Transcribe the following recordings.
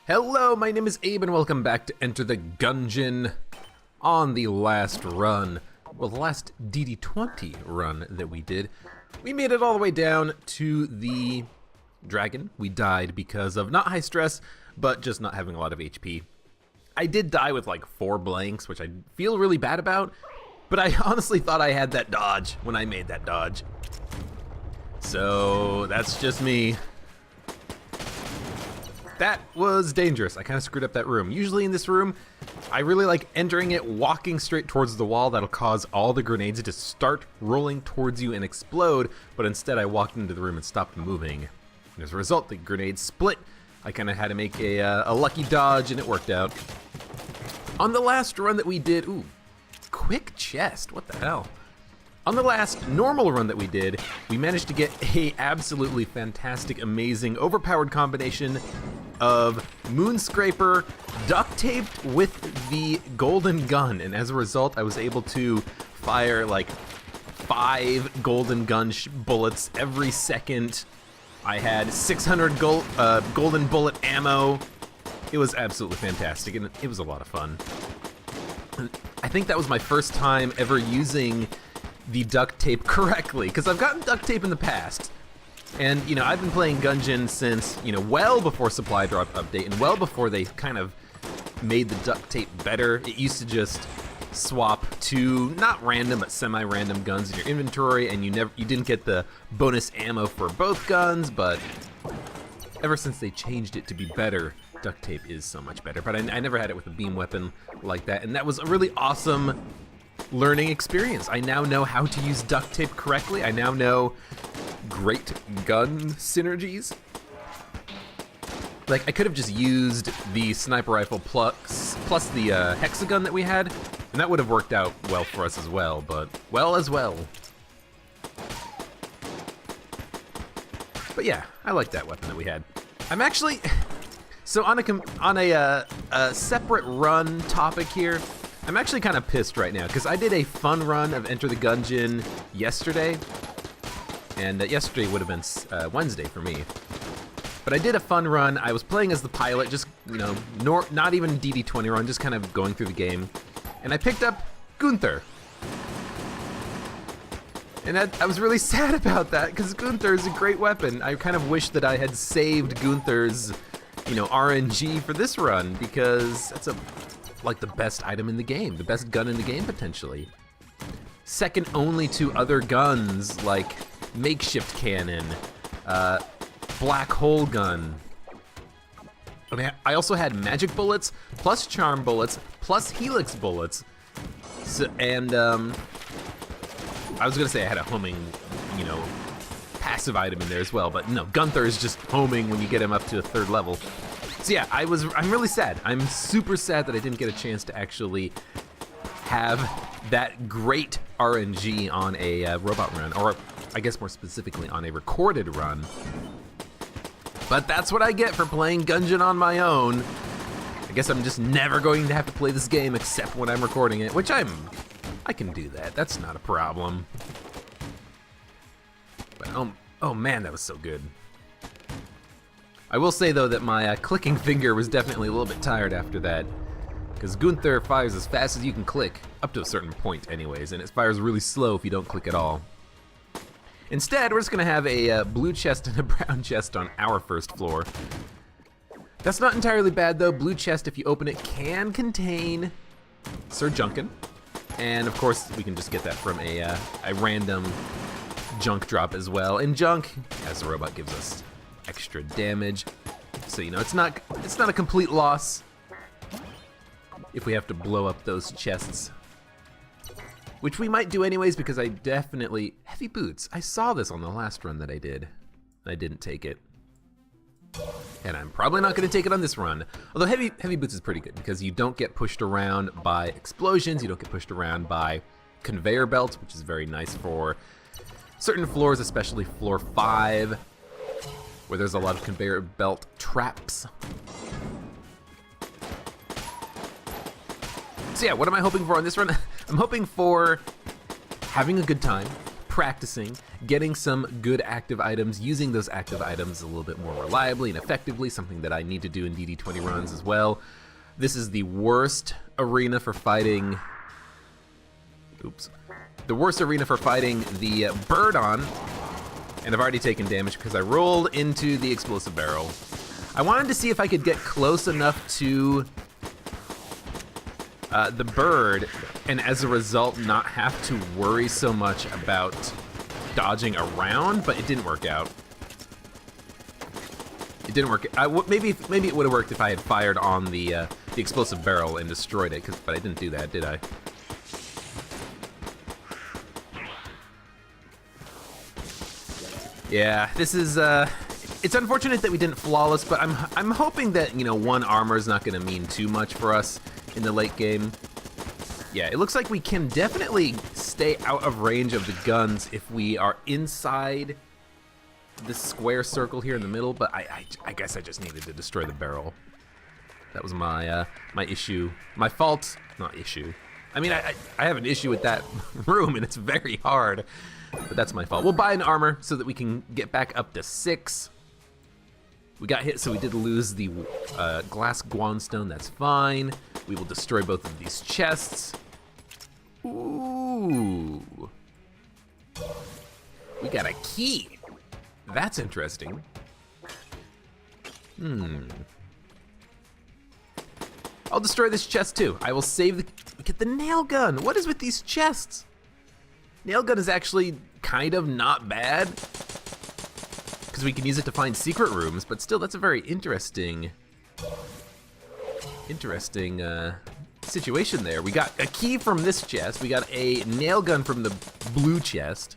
Hello, my name is Abe and welcome back to Enter the Gungeon. On the last run, well, the last DD20 run that we did, we made it all the way down to the dragon. We died because of not high stress, but just not having a lot of HP. I did die with like 4 blanks, which I feel really bad about, but I honestly thought I had that dodge when I made that dodge. So that's just me. That was dangerous. I kind of screwed up that room. Usually in this room, I really like entering it, walking straight towards the wall. That'll cause all the grenades to start rolling towards you and explode, but instead I walked into the room and stopped moving. And as a result, the grenades split. I kind of had to make a lucky dodge, and it worked out. On the last run that we did, ooh, quick chest, what the hell? On the last normal run that we did, we managed to get a absolutely fantastic, amazing, overpowered combination of Moonscraper duct taped with the golden gun, and as a result I was able to fire like 5 golden gun bullets every second. I had 600 golden bullet ammo. It was absolutely fantastic, and it was a lot of fun. I think that was my first time ever using the duct tape correctly, because I've gotten duct tape in the past. And, you know, I've been playing Gungeon since, you know, well before Supply Drop Update, and well before they kind of made the duct tape better. It used to just swap to, not random, but semi-random guns in your inventory, and you didn't get the bonus ammo for both guns, but ever since they changed it to be better, duct tape is so much better. But I never had it with a beam weapon like that, and that was a really awesome learning experience. I now know how to use duct tape correctly. I now know great gun synergies. Like, I could have just used the sniper rifle plus the hexagun that we had, and that would have worked out well for us as well, but well as well. But yeah, I like that weapon that we had. I'm actually, so on a separate run topic here, I'm actually kind of pissed right now, because I did a fun run of Enter the Gungeon yesterday, and yesterday would have been Wednesday for me. But I did a fun run. I was playing as the pilot, just, you know, not even DD20 run, just kind of going through the game. And I picked up Gunther. And I was really sad about that, because Gunther is a great weapon. I kind of wish that I had saved Gunther's, you know, RNG for this run, because that's like the best item in the game, the best gun in the game potentially. Second only to other guns like makeshift cannon, black hole gun. I mean, I also had magic bullets, plus charm bullets, plus helix bullets. So, and I was gonna say I had a homing, you know, passive item in there as well, but no, Gunther is just homing when you get him up to a 3rd level. So yeah, I'm really sad. I'm super sad that I didn't get a chance to actually have that great RNG on a robot run, or I guess more specifically on a recorded run. But that's what I get for playing Gungeon on my own. I guess I'm just never going to have to play this game except when I'm recording it, which I can do that. That's not a problem. But oh man, that was so good. I will say though that my clicking finger was definitely a little bit tired after that, because Gunther fires as fast as you can click, up to a certain point anyways, and it fires really slow if you don't click at all. Instead, we're just gonna have a blue chest and a brown chest on our 1st floor. That's not entirely bad though. Blue chest, if you open it, can contain Sir Junkin, and of course we can just get that from a random junk drop as well. And junk, as the robot, gives us extra damage, so you know it's not a complete loss if we have to blow up those chests, which we might do anyways, because I definitely heavy boots. I saw this on the last run that I did. I didn't take it, and I'm probably not going to take it on this run. Although heavy boots is pretty good because you don't get pushed around by explosions, you don't get pushed around by conveyor belts, which is very nice for certain floors, especially floor 5. Where there's a lot of conveyor belt traps. So yeah, what am I hoping for on this run? I'm hoping for having a good time, practicing, getting some good active items, using those active items a little bit more reliably and effectively, something that I need to do in DD20 runs as well. This is the worst arena for fighting... Oops. The worst arena for fighting the bird on, and I've already taken damage because I rolled into the explosive barrel. I wanted to see if I could get close enough to the bird, and as a result not have to worry so much about dodging around, but it didn't work out. It didn't work. Maybe it would have worked if I had fired on the explosive barrel and destroyed it, but I didn't do that, did I? Yeah, this is, it's unfortunate that we didn't flawless, but I'm hoping that, you know, 1 armor is not going to mean too much for us in the late game. Yeah, it looks like we can definitely stay out of range of the guns if we are inside the square circle here in the middle, but I guess I just needed to destroy the barrel. That was my my issue. My fault, not issue. I mean, I have an issue with that room, and it's very hard. But that's my fault. We'll buy an armor so that we can get back up to 6. We got hit, so we did lose the glass guanstone. That's fine. We will destroy both of these chests. Ooh. We got a key. That's interesting. I'll destroy this chest too. I will save the... Get the nail gun. What is with these chests? Nail gun is actually kind of not bad, because we can use it to find secret rooms, but still, that's a very interesting situation there. We got a key from this chest, we got a nail gun from the blue chest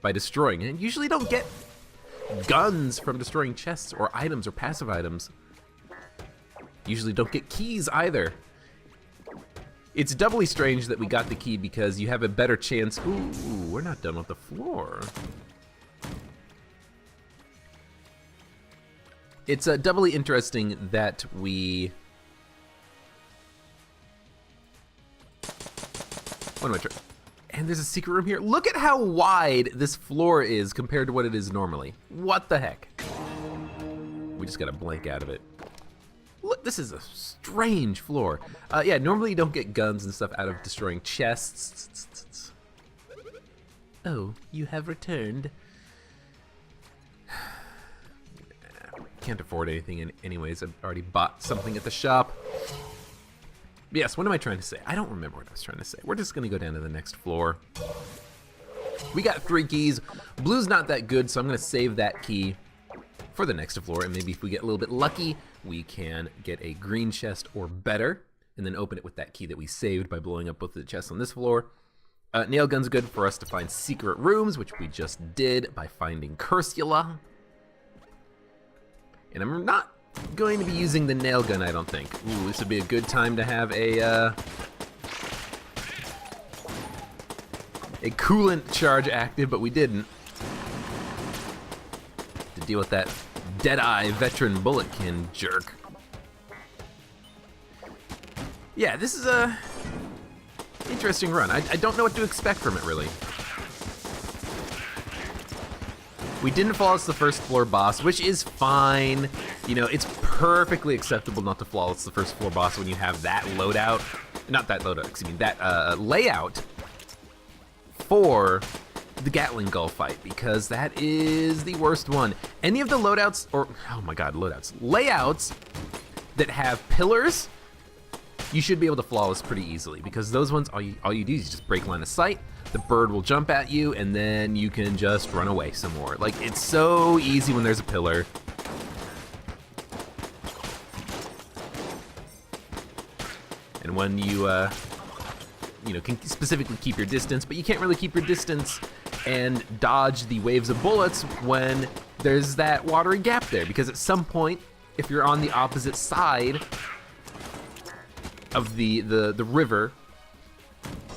by destroying it. Usually don't get guns from destroying chests or items or passive items. Usually don't get keys either. It's doubly strange that we got the key because you have a better chance. Ooh, we're not done with the floor. It's doubly interesting that we... What am I trying? And there's a secret room here. Look at how wide this floor is compared to what it is normally. What the heck? We just got a blank out of it. Look, this is a strange floor. Yeah, normally you don't get guns and stuff out of destroying chests. Oh, you have returned. Can't afford anything anyways. I've already bought something at the shop. Yes, what am I trying to say? I don't remember what I was trying to say. We're just gonna go down to the next floor. We got 3 keys. Blue's not that good, so I'm gonna save that key for the next floor, and maybe if we get a little bit lucky, we can get a green chest or better, and then open it with that key that we saved by blowing up both of the chests on this floor. Nail gun's good for us to find secret rooms, which we just did by finding Cursula. And I'm not going to be using the nail gun, I don't think. Ooh, this would be a good time to have a coolant charge active, but we didn't. To deal with that Deadeye veteran bulletkin jerk. Yeah, this is a interesting run. I don't know what to expect from it, really. We didn't flawless the first floor boss, which is fine. You know, it's perfectly acceptable not to flawless the first floor boss when you have that loadout. Not that loadout, excuse me, that layout for the Gatling Gull fight, because that is the worst one. Any of the loadouts, or, oh my god, loadouts, layouts that have pillars, you should be able to flawless pretty easily, because those ones, all you do is just break line of sight, the bird will jump at you, and then you can just run away some more. Like, it's so easy when there's a pillar. And when you know, can specifically keep your distance, but you can't really keep your distance and dodge the waves of bullets when there's that watery gap there, because at some point, if you're on the opposite side of the river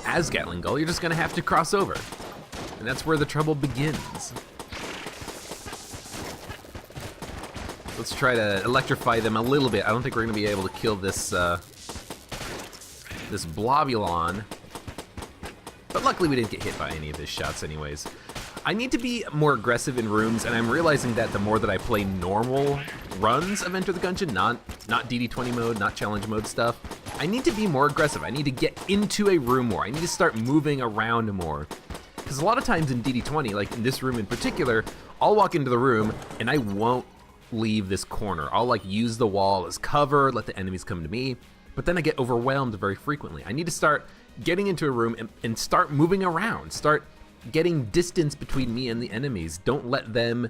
as Gatling Gull, you're just gonna have to cross over. And that's where the trouble begins. Let's try to electrify them a little bit. I don't think we're gonna be able to kill this this Blobulon. But luckily we didn't get hit by any of his shots anyways. I need to be more aggressive in rooms, and I'm realizing that the more that I play normal runs of Enter the Gungeon, not DD20 mode, not challenge mode stuff, I need to be more aggressive. I need to get into a room more. I need to start moving around more. Because a lot of times in DD20, like in this room in particular, I'll walk into the room and I won't leave this corner. I'll like use the wall as cover, let the enemies come to me, but then I get overwhelmed very frequently. I need to start getting into a room and start moving around, start getting distance between me and the enemies. Don't let them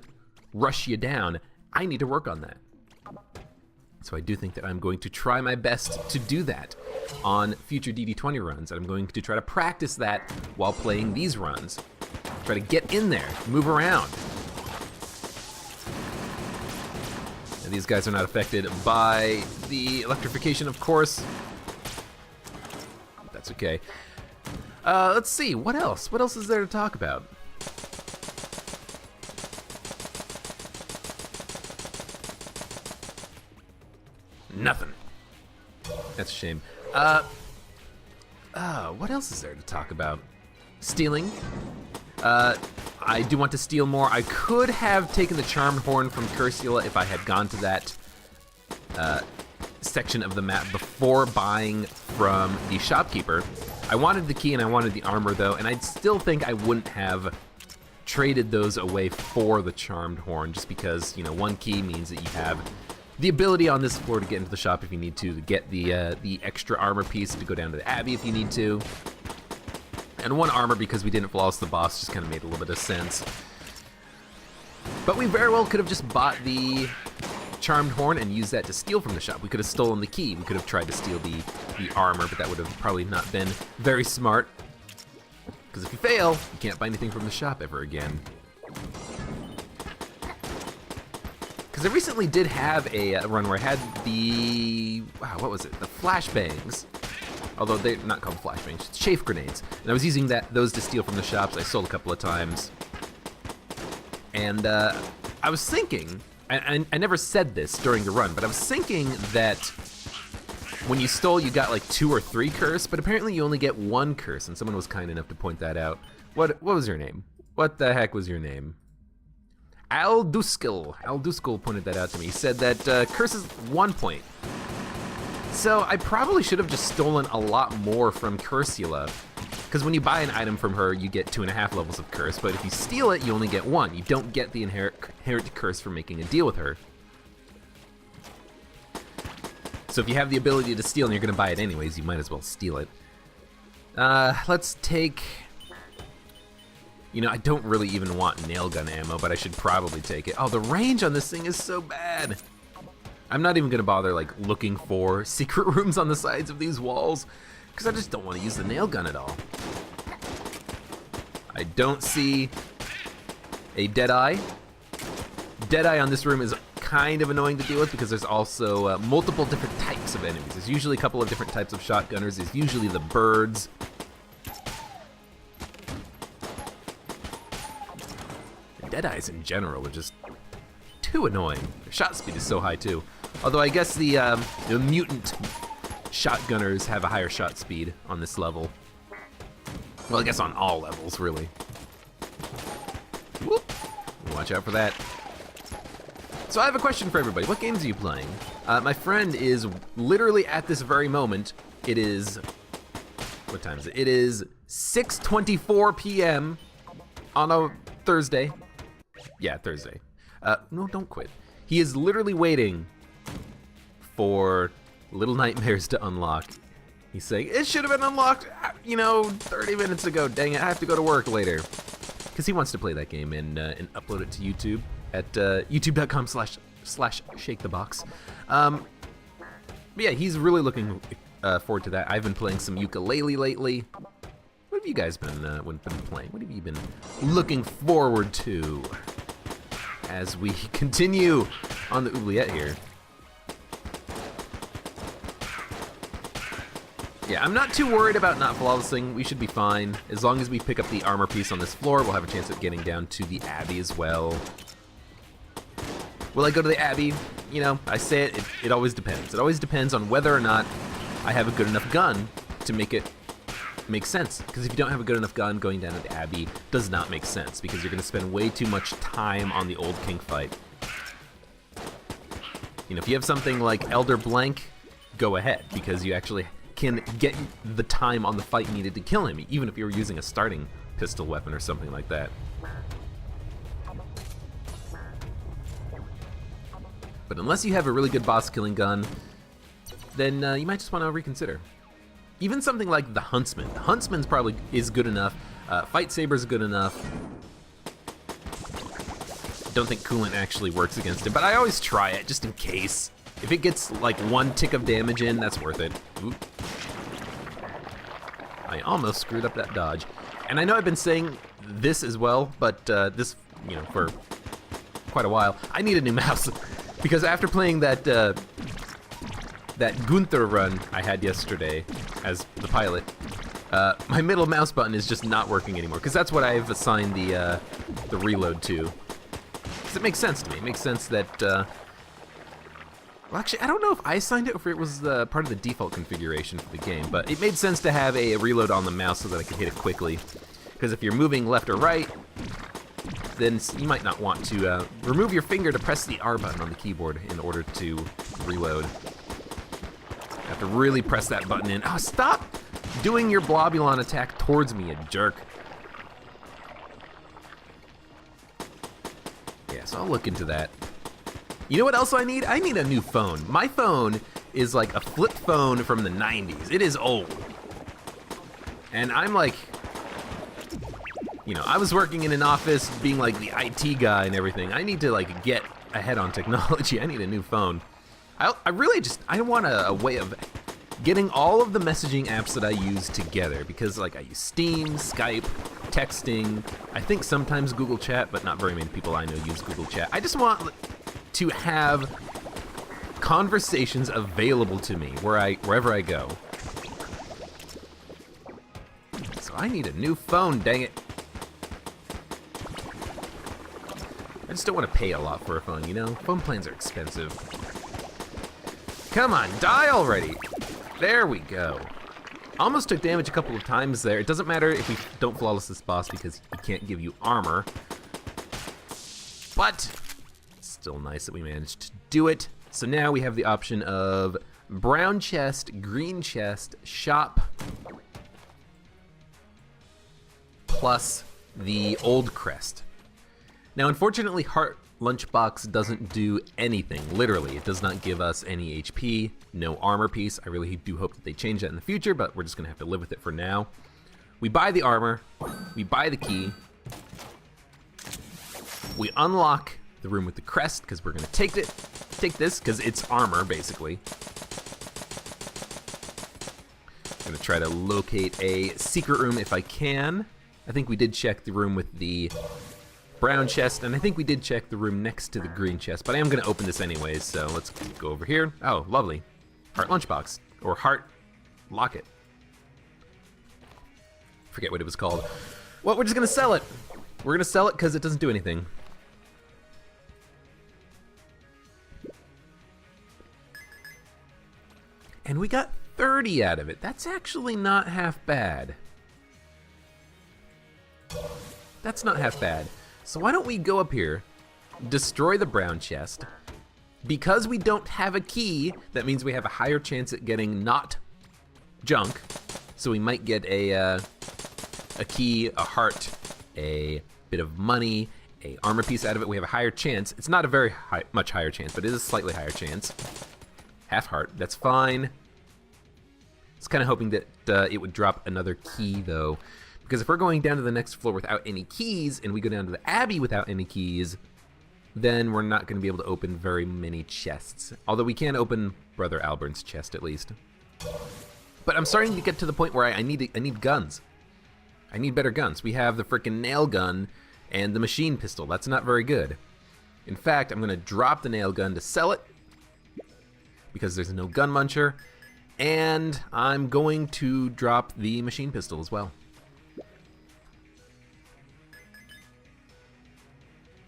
rush you down. I need to work on that. So I do think that I'm going to try my best to do that on future DD20 runs, and I'm going to try to practice that while playing these runs. Try to get in there, move around. And these guys are not affected by the electrification, of course. That's okay. Let's see, what else? What else is there to talk about? Nothing. That's a shame. What else is there to talk about? Stealing. I do want to steal more. I could have taken the Charmed Horn from Cursula if I had gone to that section of the map before buying from the shopkeeper. I wanted the key and I wanted the armor though, and I still think I wouldn't have traded those away for the Charmed Horn, just because, you know, one key means that you have the ability on this floor to get into the shop if you need to get the extra armor piece to go down to the Abbey if you need to. And one armor, because we didn't flawless the boss, just kind of made a little bit of sense. But we very well could have just bought the Charmed Horn and used that to steal from the shop. We could have stolen the key. We could have tried to steal the armor, but that would have probably not been very smart. Because if you fail, you can't buy anything from the shop ever again. Because I recently did have a run where I had the, wow, what was it? The flashbangs. Although they're not called flashbangs, it's chafe grenades. And I was using those to steal from the shops. I sold a couple of times. And I was thinking, I never said this during the run, but I was thinking that when you stole, you got like 2 or 3 curse, but apparently you only get 1 curse, and someone was kind enough to point that out. What was your name? What the heck was your name? Alduskel pointed that out to me. He said that curse is 1 point. So I probably should have just stolen a lot more from Cursula, because when you buy an item from her, you get 2.5 levels of curse, but if you steal it, you only get 1. You don't get the inherent curse for making a deal with her. So if you have the ability to steal and you're going to buy it anyways, you might as well steal it. Let's take... You know, I don't really even want nail gun ammo, but I should probably take it. Oh, the range on this thing is so bad. I'm not even gonna bother like looking for secret rooms on the sides of these walls, because I just don't want to use the nail gun at all. I don't see a Deadeye. Deadeye on this room is kind of annoying to deal with because there's also multiple different types of enemies. There's usually a couple of different types of shotgunners. There's usually the birds. Deadeyes in general are just too annoying. Their shot speed is so high too. Although I guess the mutant shotgunners have a higher shot speed on this level. Well, I guess on all levels, really. Whoop. Watch out for that. So I have a question for everybody. What games are you playing? My friend is literally at this very moment. It is... What time is it? It is 6:24 p.m. on a Thursday. Yeah, Thursday. No, don't quit. He is literally waiting for Little Nightmares to unlock. He's saying, it should have been unlocked, you know, 30 minutes ago. Dang it, I have to go to work later. Because he wants to play that game and upload it to YouTube at youtube.com/shakethebox. But yeah, he's really looking forward to that. I've been playing some ukulele lately. What have you guys been playing? What have you been looking forward to as we continue on the oubliette here? Yeah, I'm not too worried about not flawlessing. We should be fine. As long as we pick up the armor piece on this floor, we'll have a chance at getting down to the Abbey as well. Will I go to the Abbey? You know, I say it always depends. It always depends on whether or not I have a good enough gun to make makes sense, because if you don't have a good enough gun, going down to the Abbey does not make sense, because you're going to spend way too much time on the old king fight. You know, if you have something like Elder Blank, go ahead, because you actually can get the time on the fight needed to kill him, even if you were using a starting pistol weapon or something like that. But unless you have a really good boss killing gun, then you might just want to reconsider. Even something like the Huntsman. The Huntsman's probably is good enough. Fight Saber's good enough. Don't think Coolant actually works against it, but I always try it just in case. If it gets like 1 tick of damage in, that's worth it. Oop. I almost screwed up that dodge. And I know I've been saying this as well, but this, you know, for quite a while. I need a new mouse. Because after playing that Gunther run I had yesterday as the pilot, my middle mouse button is just not working anymore. Because that's what I've assigned the reload to. Because it makes sense to me. It makes sense that... well, actually, I don't know if I assigned it or if it was part of the default configuration for the game. But it made sense to have a reload on the mouse so that I could hit it quickly. Because if you're moving left or right, then you might not want to remove your finger to press the R button on the keyboard in order to reload. You have to really press that button in. Oh, stop doing your Blobulon attack towards me, you jerk. Yeah, so I'll look into that. You know what else I need? I need a new phone. My phone is like a flip phone from the 90s. It is old. And I'm like... You know, I was working in an office being like the IT guy and everything. I need to like get ahead on technology. I need a new phone. I really just, I want a way of getting all of the messaging apps that I use together, because like I use Steam, Skype, texting, I think sometimes Google Chat, but not very many people I know use Google Chat. I just want to have conversations available to me wherever I go. So I need a new phone, dang it. I just don't want to pay a lot for a phone, you know? Phone plans are expensive. Come on, die already! There we go. Almost took damage a couple of times there. It doesn't matter if we don't flawless this boss because he can't give you armor. But, it's still nice that we managed to do it. So now we have the option of brown chest, green chest, shop, plus the old crest. Now, unfortunately, Heart Lunchbox doesn't do anything. Literally, it does not give us any HP, no armor piece. I really do hope that they change that in the future, but we're just gonna have to live with it for now. We buy the armor, we buy the key, we unlock the room with the crest, because we're gonna take this, because it's armor, basically. I'm gonna try to locate a secret room if I can. I think we did check the room with the brown chest, and I think we did check the room next to the green chest, but I am going to open this anyways, so let's go over here. Oh, lovely. Heart Lunchbox, or Heart Locket. Forget what it was called. Well, we're just going to sell it. We're going to sell it because it doesn't do anything. And we got 30 out of it. That's actually not half bad. That's not half bad. So why don't we go up here, destroy the brown chest. Because we don't have a key, that means we have a higher chance at getting not junk. So we might get a key, a heart, a bit of money, a armor piece out of it. We have a higher chance. It's not a very much higher chance, but it is a slightly higher chance. Half heart, that's fine. I was kind of hoping that it would drop another key though. Because if we're going down to the next floor without any keys, and we go down to the Abbey without any keys, then we're not going to be able to open very many chests. Although we can open Brother Albern's chest at least. But I'm starting to get to the point where I need guns. I need better guns. We have the frickin' nail gun and the machine pistol. That's not very good. In fact, I'm going to drop the nail gun to sell it, because there's no gun muncher, and I'm going to drop the machine pistol as well.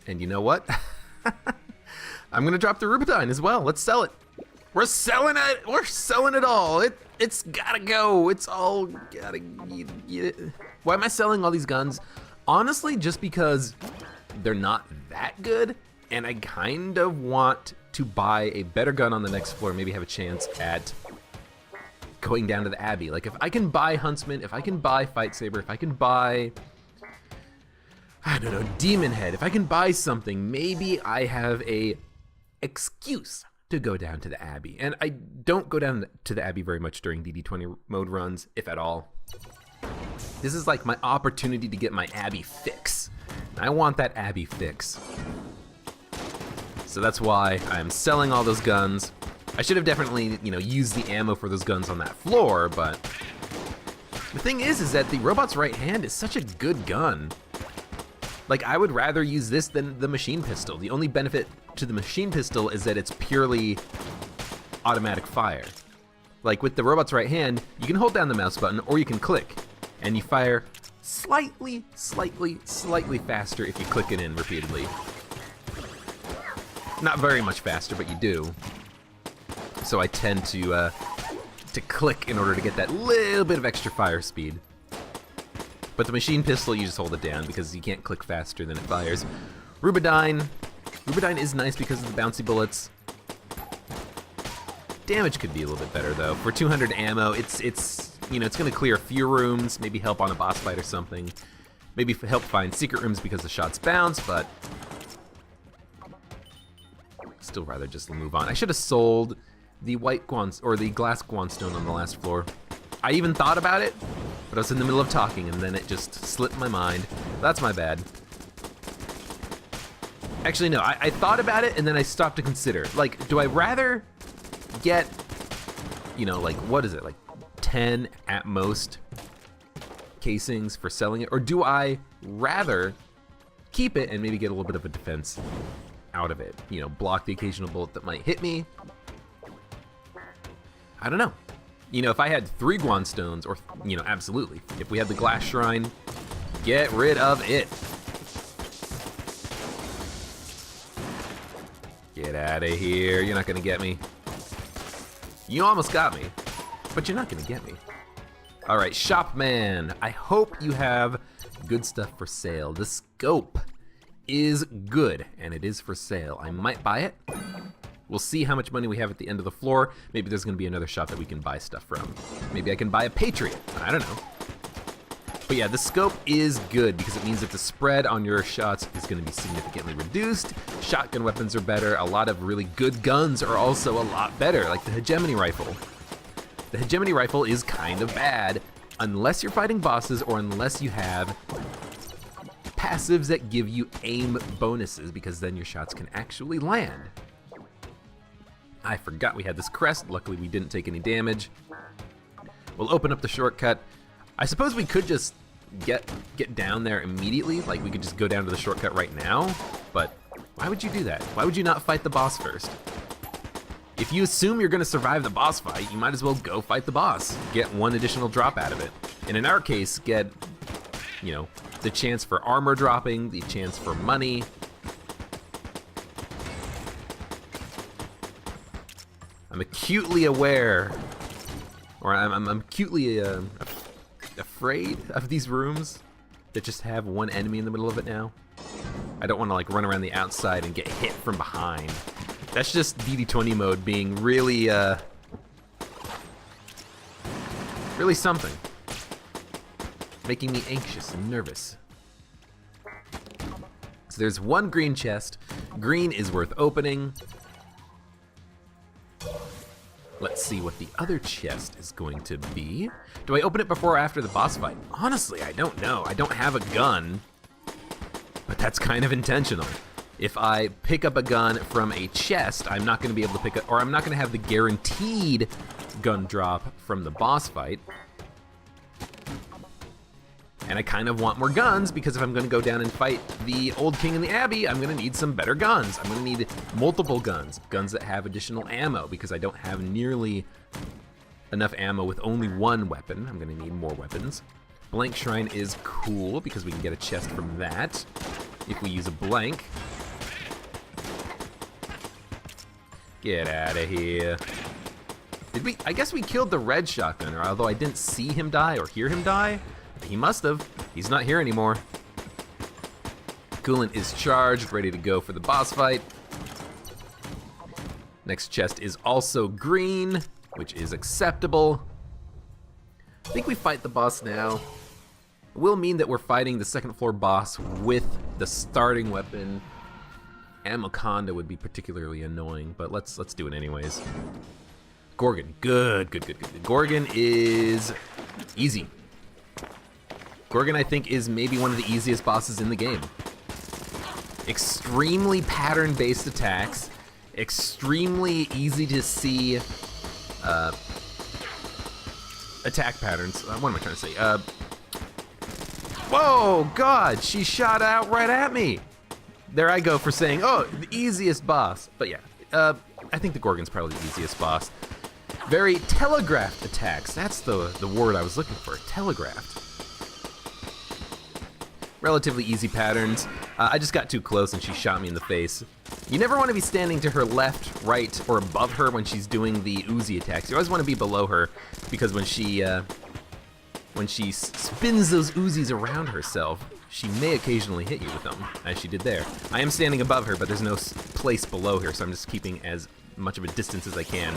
And you know what? I'm gonna drop the Rubidine as well. Let's sell it. We're selling it. We're selling it all. It It's gotta go. It's all gotta get. Why am I selling all these guns? Honestly, just because they're not that good, and I kind of want to buy a better gun on the next floor, maybe have a chance at going down to the Abbey. Like, if I can buy Huntsman, if I can buy Fight Saber, if I can buy, I don't know, Demon Head, if I can buy something, maybe I have a excuse to go down to the Abbey. And I don't go down to the Abbey very much during DD20 mode runs, if at all. This is like my opportunity to get my Abbey fix. I want that Abbey fix. So that's why I'm selling all those guns. I should have definitely, used the ammo for those guns on that floor, but the thing is that the Robot's Right Hand is such a good gun. Like, I would rather use this than the machine pistol. The only benefit to the machine pistol is that it's purely automatic fire. Like, with the Robot's Right Hand, you can hold down the mouse button or you can click, and you fire slightly faster if you click it in repeatedly. Not very much faster, but you do. So I tend to click in order to get that little bit of extra fire speed. But the machine pistol, you just hold it down because you can't click faster than it fires. Rubidyne. Rubidyne is nice because of the bouncy bullets. Damage could be a little bit better though. For 200 ammo, it's gonna clear a few rooms, maybe help on a boss fight or something. Maybe help find secret rooms because the shots bounce, but still rather just move on. I should have sold the white or the glass Guanstone on the last floor. I even thought about it, but I was in the middle of talking and then it just slipped my mind. That's my bad. Actually, no, I thought about it and then I stopped to consider. Like, do I rather get, like, what is it, like 10 at most casings for selling it? Or do I rather keep it and maybe get a little bit of a defense out of it? Block the occasional bullet that might hit me. I don't know. If I had 3 Guanstones, or, absolutely. If we had the Glass Shrine, get rid of it. Get out of here. You're not gonna get me. You almost got me, but you're not gonna get me. All right, Shopman. I hope you have good stuff for sale. The scope is good, and it is for sale. I might buy it. We'll see how much money we have at the end of the floor. Maybe there's gonna be another shop that we can buy stuff from. Maybe I can buy a Patriot, I don't know. But yeah, the scope is good because it means that the spread on your shots is gonna be significantly reduced. Shotgun weapons are better. A lot of really good guns are also a lot better, like the Hegemony Rifle. The Hegemony Rifle is kind of bad unless you're fighting bosses or unless you have passives that give you aim bonuses, because then your shots can actually land. I forgot we had this crest. Luckily, we didn't take any damage. We'll open up the shortcut. I suppose we could just get down there immediately. Like, we could just go down to the shortcut right now. But why would you do that? Why would you not fight the boss first? If you assume you're going to survive the boss fight, you might as well go fight the boss. Get 1 additional drop out of it. And in our case, get, the chance for armor dropping, the chance for money. I'm acutely aware, or I'm acutely afraid of these rooms that just have 1 enemy in the middle of it now. I don't want to run around the outside and get hit from behind. That's just DD20 mode being really, really something. Making me anxious and nervous. So there's 1 green chest. Green is worth opening. Let's see what the other chest is going to be. Do I open it before or after the boss fight? Honestly, I don't know. I don't have a gun, but that's kind of intentional. If I pick up a gun from a chest, I'm not going to be able to pick up, or I'm not going to have the guaranteed gun drop from the boss fight. And I kind of want more guns, because if I'm going to go down and fight the Old King in the Abbey, I'm going to need some better guns. I'm going to need multiple guns, guns that have additional ammo, because I don't have nearly enough ammo with only 1 weapon. I'm going to need more weapons. Blank Shrine is cool, because we can get a chest from that if we use a blank. Get out of here. Did we? I guess we killed the red shotgunner, although I didn't see him die or hear him die. He must have. He's not here anymore. Coolant is charged, ready to go for the boss fight. Next chest is also green, which is acceptable. I think we fight the boss now. It will mean that we're fighting the second floor boss with the starting weapon. Anaconda would be particularly annoying, but let's do it anyways. Gorgon, good. Gorgon is easy. Gorgon, I think, is maybe one of the easiest bosses in the game. Extremely pattern-based attacks, extremely easy to see attack patterns. What am I trying to say? Whoa, God, she shot out right at me. There I go for saying, oh, the easiest boss. But yeah, I think the Gorgon's probably the easiest boss. Very telegraphed attacks. That's the word I was looking for, telegraphed. Relatively easy patterns. I just got too close and she shot me in the face. You never want to be standing to her left, right, or above her when she's doing the Uzi attacks. You always want to be below her because when she spins those Uzis around herself, she may occasionally hit you with them, as she did there. I am standing above her, but there's no place below her, so I'm just keeping as much of a distance as I can.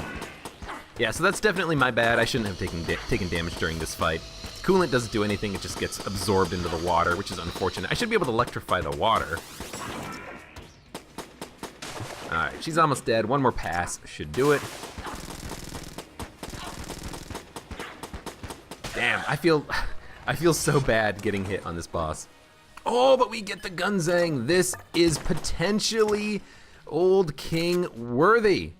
Yeah, so that's definitely my bad. I shouldn't have taken damage during this fight. Coolant doesn't do anything, it just gets absorbed into the water, which is unfortunate. I should be able to electrify the water. Alright, she's almost dead. One more pass should do it. Damn, I feel so bad getting hit on this boss. Oh, but we get the Gunzang. This is potentially Old King worthy.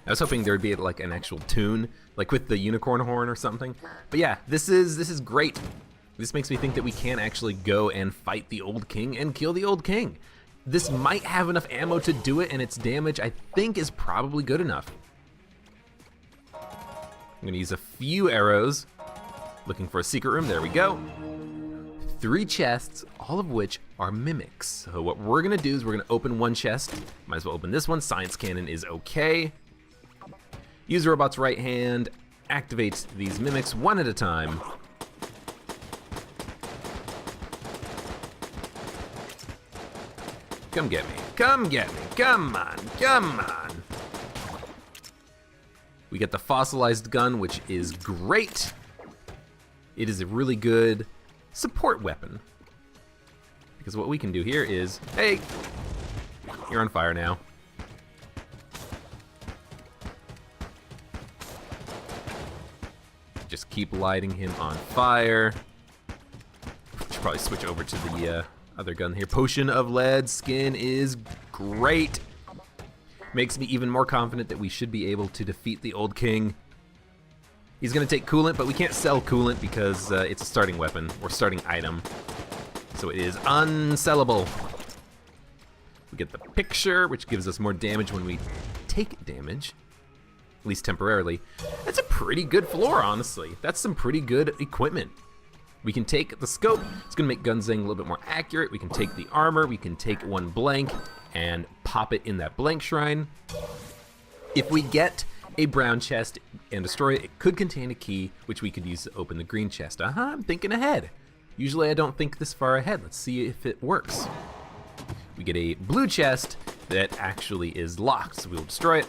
I was hoping there would be like an actual tune, like with the unicorn horn or something. But yeah, this is great. This makes me think that we can actually go and fight the Old King and kill the Old King. This might have enough ammo to do it, and its damage, I think, is probably good enough. I'm gonna use a few arrows. Looking for a secret room, there we go. 3 chests, all of which are mimics. So what we're gonna do is we're gonna open one chest. Might as well open this one. Science cannon is okay. Use robot's right hand, activates these mimics one at a time. Come get me, come get me, come on, come on. We get the fossilized gun, which is great. It is a really good support weapon. Because what we can do here is, hey, you're on fire now. Just keep lighting him on fire. Should probably switch over to the other gun here. Potion of lead skin is great. Makes me even more confident that we should be able to defeat the Old King. He's gonna take coolant, but we can't sell coolant because it's a starting weapon or starting item. So it is unsellable. We get the picture, which gives us more damage when we take damage. At least temporarily. That's a pretty good floor, honestly. That's some pretty good equipment. We can take the scope. It's gonna make Gunzang a little bit more accurate. We can take the armor. We can take one blank and pop it in that blank shrine. If we get a brown chest and destroy it, it could contain a key, which we could use to open the green chest. I'm thinking ahead. Usually I don't think this far ahead. Let's see if it works. We get a blue chest that actually is locked, so we'll destroy it.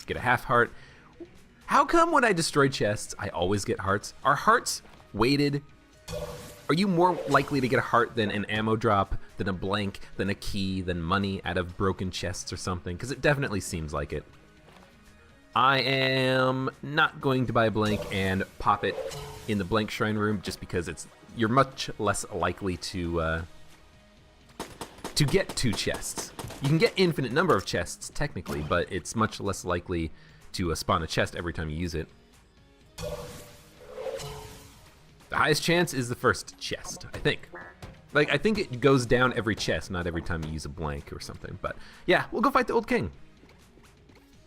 Get a half heart. How come when I destroy chests, I always get hearts? Are hearts weighted? Are you more likely to get a heart than an ammo drop, than a blank, than a key, than money out of broken chests or something? Because it definitely seems like it. I am not going to buy a blank and pop it in the blank shrine room just because you're much less likely to get 2 chests. You can get infinite number of chests technically, but it's much less likely to spawn a chest every time you use it. The highest chance is the first chest, I think. Like, I think it goes down every chest, not every time you use a blank or something. But yeah, we'll go fight the Old King.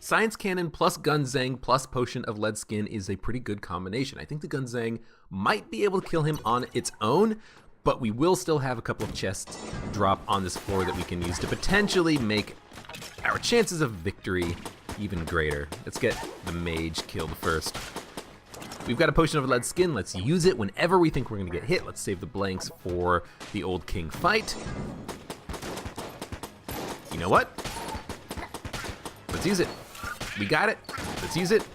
Science Cannon plus Gunzang plus Potion of Lead Skin is a pretty good combination. I think the Gunzang might be able to kill him on its own, but we will still have a couple of chests drop on this floor that we can use to potentially make our chances of victory even greater. Let's get the mage killed first. We've got a Potion of Lead Skin. Let's use it whenever we think we're going to get hit. Let's save the blanks for the Old King fight. You know what? Let's use it. We got it. Let's use it.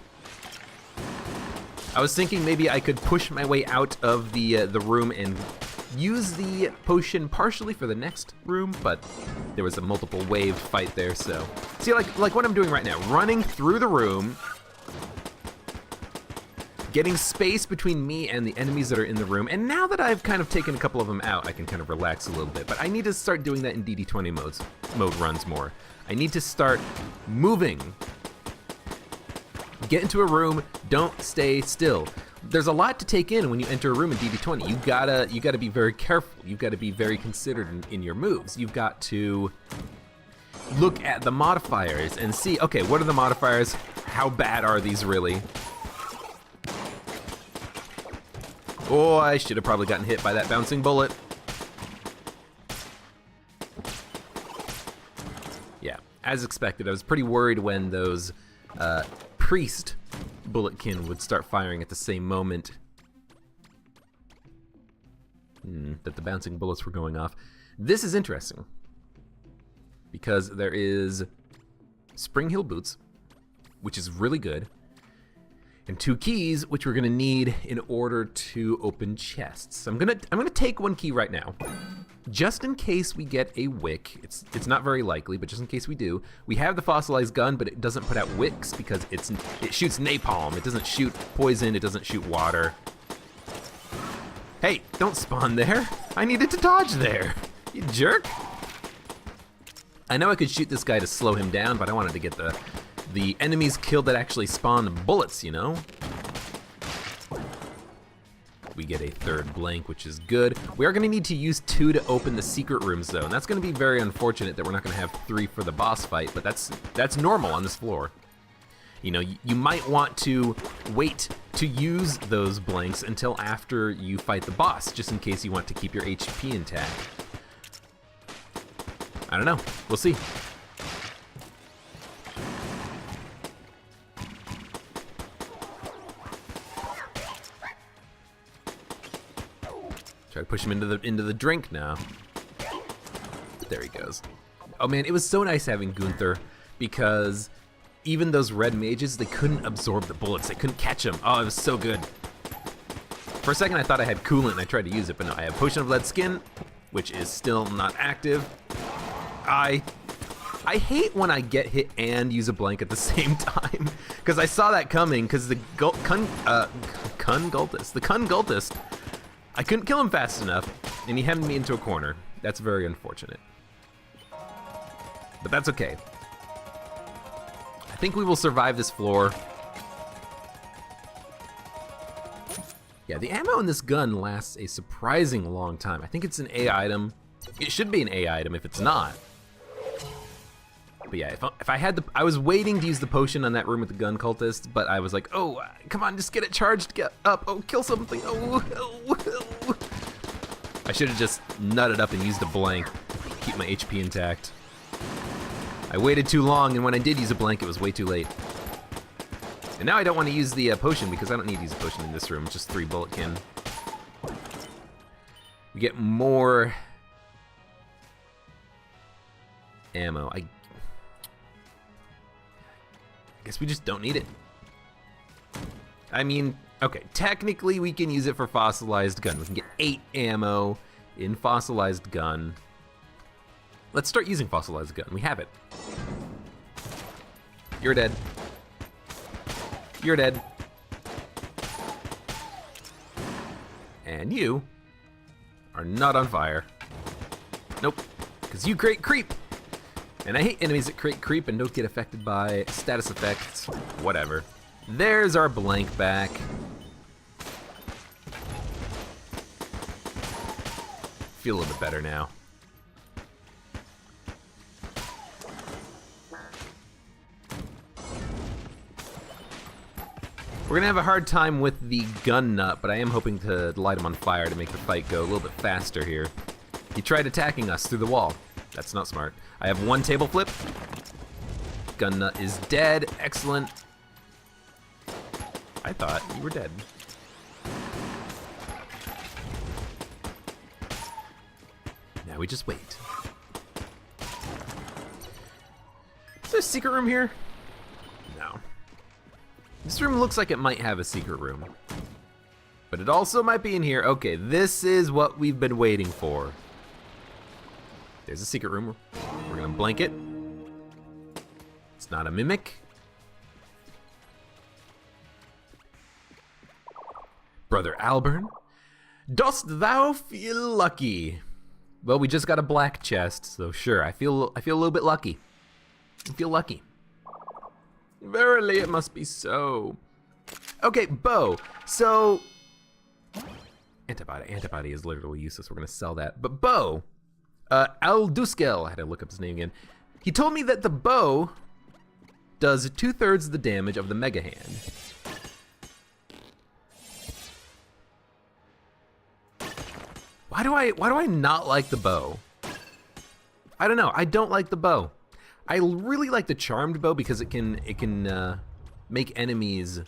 I was thinking maybe I could push my way out of the room and use the potion partially for the next room, but there was a multiple wave fight there, so. See, like what I'm doing right now, running through the room, getting space between me and the enemies that are in the room, and now that I've kind of taken a couple of them out, I can kind of relax a little bit, but I need to start doing that in DD20 mode runs more. I need to start moving. Get into a room, don't stay still. There's a lot to take in when you enter a room in DD20. You gotta be very careful. You've got to be very considered in your moves. You've got to look at the modifiers and see, okay, what are the modifiers? How bad are these really? Oh, I should have probably gotten hit by that bouncing bullet. Yeah, as expected, I was pretty worried when those priest bulletkin would start firing at the same moment that the bouncing bullets were going off. This is interesting because there is Spring Heel Boots, which is really good, and 2 keys, which we're gonna need in order to open chests. I'm gonna take 1 key right now, just in case we get a wick. It's not very likely, but just in case we do. We have the fossilized gun, but it doesn't put out wicks because it shoots napalm. It doesn't shoot poison. It doesn't shoot water. Hey, don't spawn there. I needed to dodge there. You jerk. I know I could shoot this guy to slow him down, but I wanted to get the enemies killed that actually spawn bullets, you know? We get a 3rd blank, which is good. We are gonna need to use 2 to open the secret rooms though, and that's gonna be very unfortunate that we're not gonna have 3 for the boss fight, but that's normal on this floor. You know, you might want to wait to use those blanks until after you fight the boss, just in case you want to keep your HP intact. I don't know, we'll see. Try to push him into the drink now. There he goes. Oh man, it was so nice having Gunther because even those red mages, they couldn't absorb the bullets. They couldn't catch them. Oh, it was so good. For a second, I thought I had coolant and I tried to use it, but no, I have Potion of Lead Skin, which is still not active. I hate when I get hit and use a blank at the same time because I saw that coming because the Kun Gultist, I couldn't kill him fast enough, and he hemmed me into a corner. That's very unfortunate. But that's okay. I think we will survive this floor. Yeah, the ammo in this gun lasts a surprising long time. I think it's an A item. It should be an A item if it's not. But yeah, if I had I was waiting to use the potion on that room with the gun cultist, but I was like, oh, come on, just get it charged, get up, oh, kill something, oh. I should have just nutted up and used a blank, keep my HP intact. I waited too long, and when I did use a blank, it was way too late. And now I don't want to use the potion because I don't need to use a potion in this room, it's just 3 bulletkin. We get more ammo. I guess we just don't need it. I mean, okay, technically we can use it for fossilized gun. We can get 8 ammo in fossilized gun. Let's start using fossilized gun. We have it. You're dead. You're dead. And you are not on fire. Nope, because you create creep. And I hate enemies that create creep and don't get affected by status effects. Whatever. There's our blank back. Feel a little bit better now. We're gonna have a hard time with the gun nut, but I am hoping to light him on fire to make the fight go a little bit faster here. He tried attacking us through the wall. That's not smart. I have one table flip. Gun nut is dead. Excellent. I thought you were dead. Now we just wait. Is there a secret room here? No. This room looks like it might have a secret room. But it also might be in here. Okay, this is what we've been waiting for. There's a secret room. We're gonna blank it. It's not a mimic. Brother Alburn, dost thou feel lucky? Well, we just got a black chest, so sure, I feel a little bit lucky. I feel lucky. Verily, it must be so. Okay, bow. So, antibody is literally useless. We're gonna sell that. But bow, Alduskel, I had to look up his name again. He told me that the bow does 2/3 the damage of the Mega Hand. Why do I not like the bow? I don't know. I don't like the bow. I really like the charmed bow because it can make enemies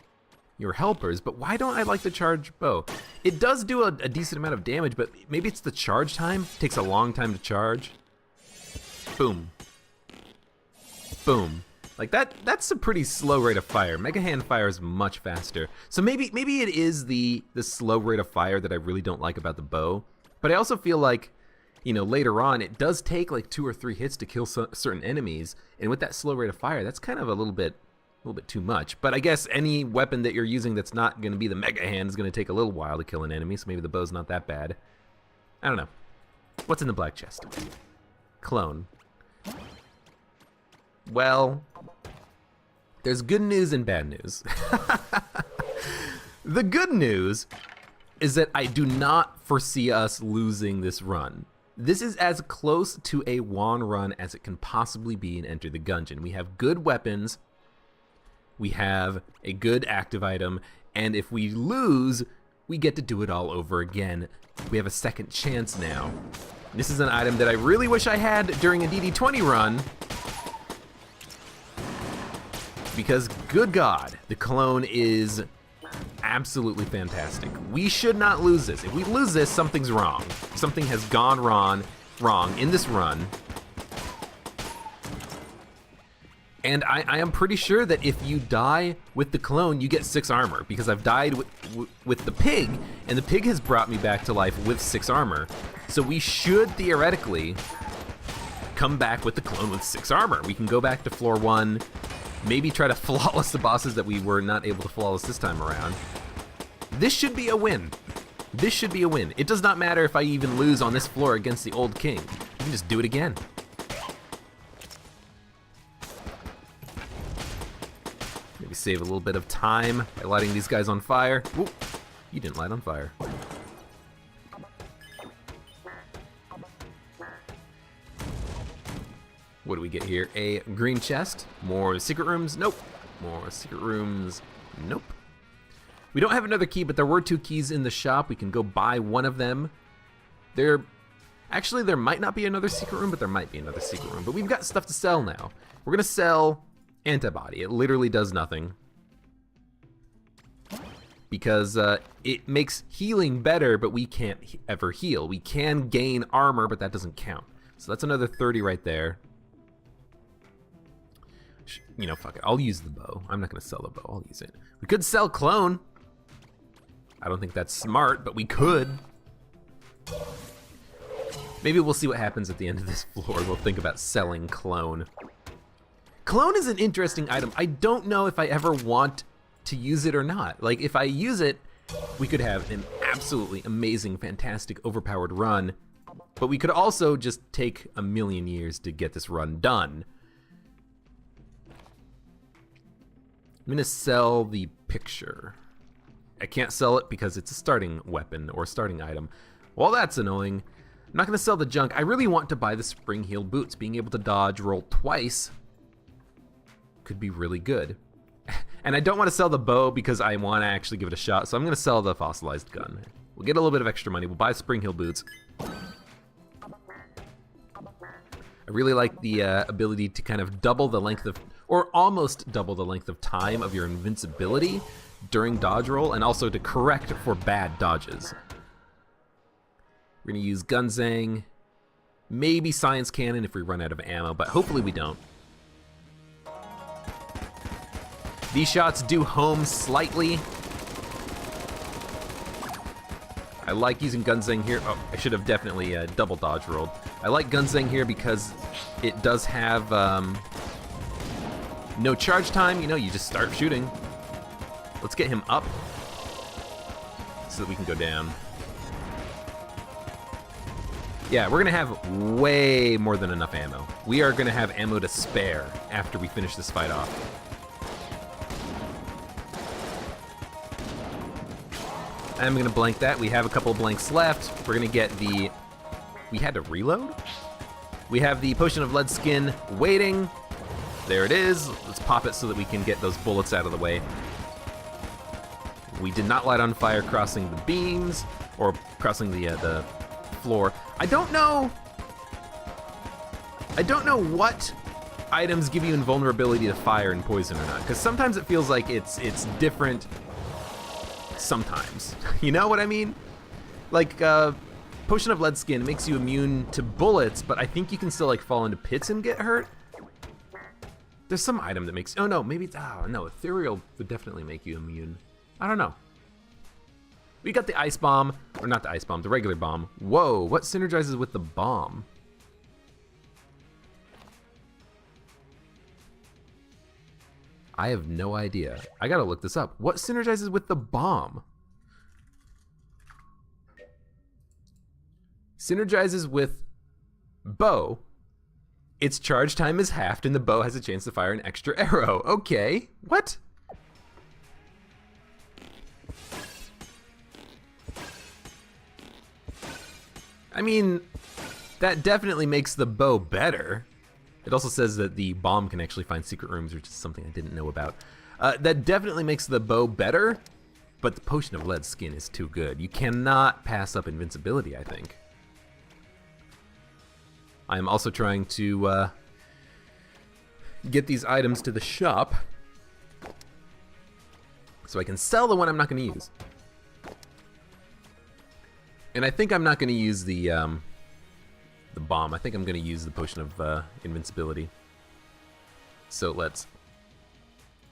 your helpers, but why don't I like the charged bow? It does do a decent amount of damage, but maybe it's the charge time. It takes a long time to charge. Boom. Boom. Like that's a pretty slow rate of fire. Mega Hand fire is much faster. So maybe it is the slow rate of fire that I really don't like about the bow. But I also feel like, you know, later on, it does take like 2 or 3 hits to kill certain enemies, and with that slow rate of fire, that's kind of a little bit too much. But I guess any weapon that you're using that's not going to be the Mega Hand is going to take a little while to kill an enemy, so maybe the bow's not that bad. I don't know. What's in the black chest? Clone. Well, there's good news and bad news. The good news is that I do not foresee us losing this run. This is as close to a Juan run as it can possibly be in Enter the Gungeon. We have good weapons, we have a good active item, and if we lose, we get to do it all over again. We have a second chance now. This is an item that I really wish I had during a DD20 run, because good God, the clone is absolutely fantastic. We should not lose this. If we lose this, something's wrong. Something has gone wrong in this run. And I am pretty sure that if you die with the clone, you get 6 armor, because I've died with the pig, and the pig has brought me back to life with 6 armor. So we should theoretically come back with the clone with 6 armor. We can go back to floor 1, maybe try to flawless the bosses that we were not able to flawless this time around. This should be a win. This should be a win. It does not matter if I even lose on this floor against the old king. We can just do it again. Maybe save a little bit of time by lighting these guys on fire. Whoop, you didn't light on fire. What do we get here? A green chest. More secret rooms. Nope. More secret rooms. Nope. We don't have another key, but there were 2 keys in the shop. We can go buy one of them. Actually, there might not be another secret room, but there might be another secret room. But we've got stuff to sell now. We're gonna sell antibody. It literally does nothing, because it makes healing better, but we can't ever heal. We can gain armor, but that doesn't count. So that's another 30 right there. You know, fuck it. I'll use the bow. I'm not gonna sell the bow. I'll use it. We could sell clone. I don't think that's smart, but we could. Maybe we'll see what happens at the end of this floor. We'll think about selling clone. Clone is an interesting item. I don't know if I ever want to use it or not. Like, if I use it, we could have an absolutely amazing, fantastic, overpowered run, but we could also just take a million years to get this run done. I'm gonna sell the picture. I can't sell it because it's a starting weapon or starting item. Well, that's annoying. I'm not gonna sell the junk. I really want to buy the spring heel boots. Being able to dodge roll twice could be really good. And I don't want to sell the bow because I want to actually give it a shot, so I'm going to sell the fossilized gun. We'll get a little bit of extra money. We'll buy Spring Heel boots. I really like the ability to kind of double the length of, or almost double the length of time of your invincibility during dodge roll, and also to correct for bad dodges. We're going to use Gunzang, maybe Science Cannon if we run out of ammo, but hopefully we don't. These shots do home slightly. I like using Gunzang here. Oh, I should have definitely double dodge rolled. I like Gunzang here because it does have no charge time. You know, you just start shooting. Let's get him up so that we can go down. Yeah, we're gonna have way more than enough ammo. We are gonna have ammo to spare after we finish this fight off. I'm gonna blank that. We have a couple of blanks left. We're gonna get the... We had to reload? We have the Potion of Lead Skin waiting. There it is. Let's pop it so that we can get those bullets out of the way. We did not light on fire crossing the beams, or crossing the floor. I don't know what items give you invulnerability to fire and poison or not, because sometimes it feels like it's different sometimes. You know what I mean? Like, Potion of Lead Skin makes you immune to bullets, but I think you can still, like, fall into pits and get hurt. There's some item that makes... Oh, no, maybe... Oh, no, Ethereal would definitely make you immune. I don't know. We got the Ice Bomb. Or not the Ice Bomb, the regular bomb. Whoa, what synergizes with the bomb? I have no idea. I gotta look this up. What synergizes with the bomb? Synergizes with bow. Its charge time is halved and the bow has a chance to fire an extra arrow. Okay, what? I mean, that definitely makes the bow better. It also says that the bomb can actually find secret rooms, which is something I didn't know about. That definitely makes the bow better, but the Potion of Lead Skin is too good. You cannot pass up invincibility, I think. I am also trying to get these items to the shop so I can sell the one I'm not going to use. And I think I'm not going to use the bomb. I think I'm going to use the Potion of Invincibility. So let's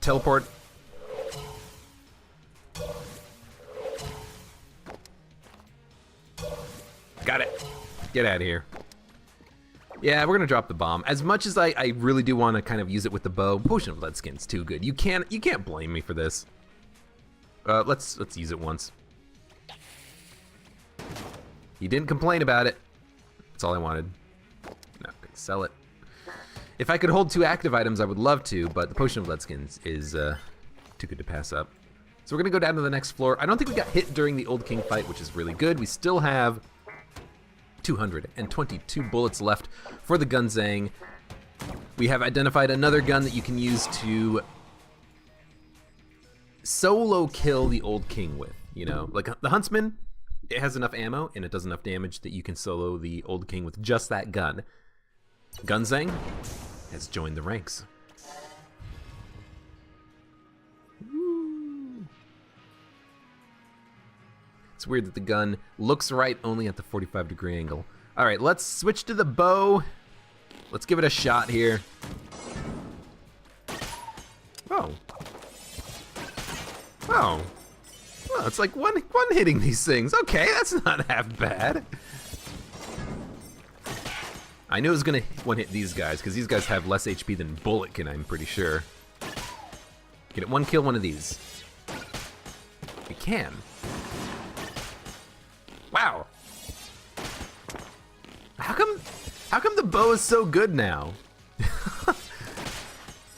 teleport. Got it. Get out of here. Yeah, we're gonna drop the bomb. As much as I really do want to kind of use it with the bow, Potion of Lead Skin's too good. You can't blame me for this. Let's use it once. He didn't complain about it. That's all I wanted. Not gonna sell it. If I could hold 2 active items, I would love to, but the Potion of Lead Skins is too good to pass up. So we're gonna go down to the next floor. I don't think we got hit during the Old King fight, which is really good. We still have 222 bullets left for the Gunzang. We have identified another gun that you can use to solo kill the Old King with, you know? Like the Huntsman, it has enough ammo and it does enough damage that you can solo the Old King with just that gun. Gunzang has joined the ranks. It's weird that the gun looks right only at the 45-degree angle. All right, let's switch to the bow. Let's give it a shot here. Oh. Oh. Well, it's like one hitting these things. Okay, that's not half bad. I knew it was gonna one-hit these guys, because these guys have less HP than Bullet can, I'm pretty sure. Can it one-kill one of these? It can. Wow. How come the bow is so good now?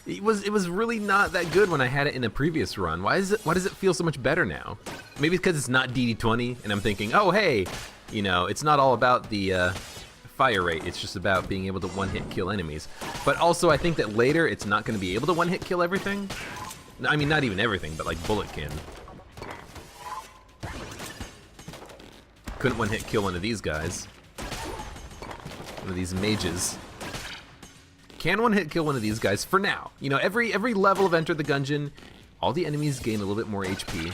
It was really not that good when I had it in a previous run. Why does it feel so much better now? Maybe it's because it's not DD20 and I'm thinking, oh hey, you know, it's not all about the fire rate, it's just about being able to one-hit kill enemies. But also I think that later it's not going to be able to one-hit kill everything. I mean, not even everything, but like bullet can. Couldn't one-hit kill one of these guys. One of these mages. Can one-hit kill one of these guys for now. You know, every level of Enter the Gungeon, all the enemies gain a little bit more HP.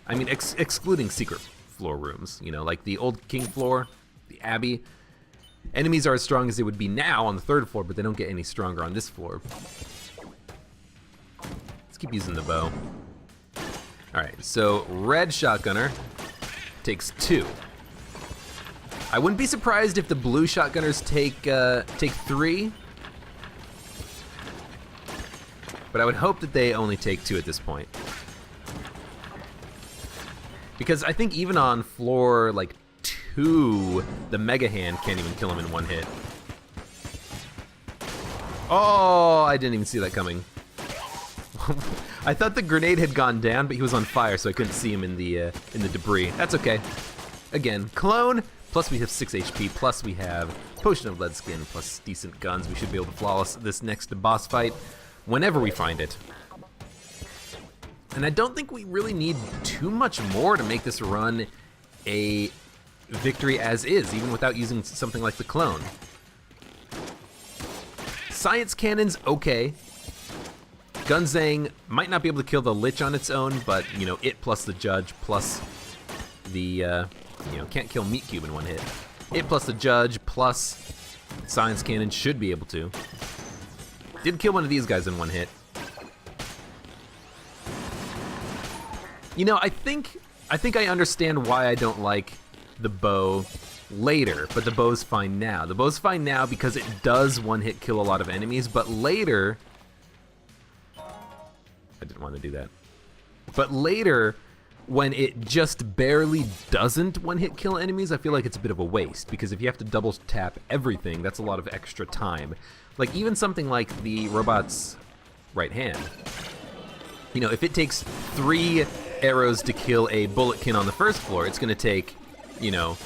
I mean, excluding secret floor rooms. You know, like the old king floor, the Abbey. Enemies are as strong as they would be now on the 3rd floor, but they don't get any stronger on this floor. Let's keep using the bow. Alright, so red shotgunner takes 2. I wouldn't be surprised if the blue shotgunners take 3. But I would hope that they only take 2 at this point. Because I think even on floor like 2, the Mega Hand can't even kill him in one hit. Oh, I didn't even see that coming. I thought the grenade had gone down, but he was on fire, so I couldn't see him in the debris. That's okay. Again, clone, plus we have 6 HP, plus we have Potion of Lead Skin, plus decent guns. We should be able to flawless this next boss fight whenever we find it. And I don't think we really need too much more to make this run a victory as is, even without using something like the clone. Science Cannon's okay. Gunzang might not be able to kill the Lich on its own, but, you know, it plus the Judge plus the, you know, can't kill Meat Cube in one hit. It plus the Judge plus Science Cannon should be able to. Did kill one of these guys in one hit. You know, I think I understand why I don't like the bow later, but the bow's fine now. The bow's fine now because it does one-hit kill a lot of enemies, but later... I didn't want to do that. But later, when it just barely doesn't one-hit kill enemies, I feel like it's a bit of a waste, because if you have to double tap everything, that's a lot of extra time. Like, even something like the robot's right hand. You know, if it takes 3 arrows to kill a bulletkin on the 1st floor, it's gonna take, you know,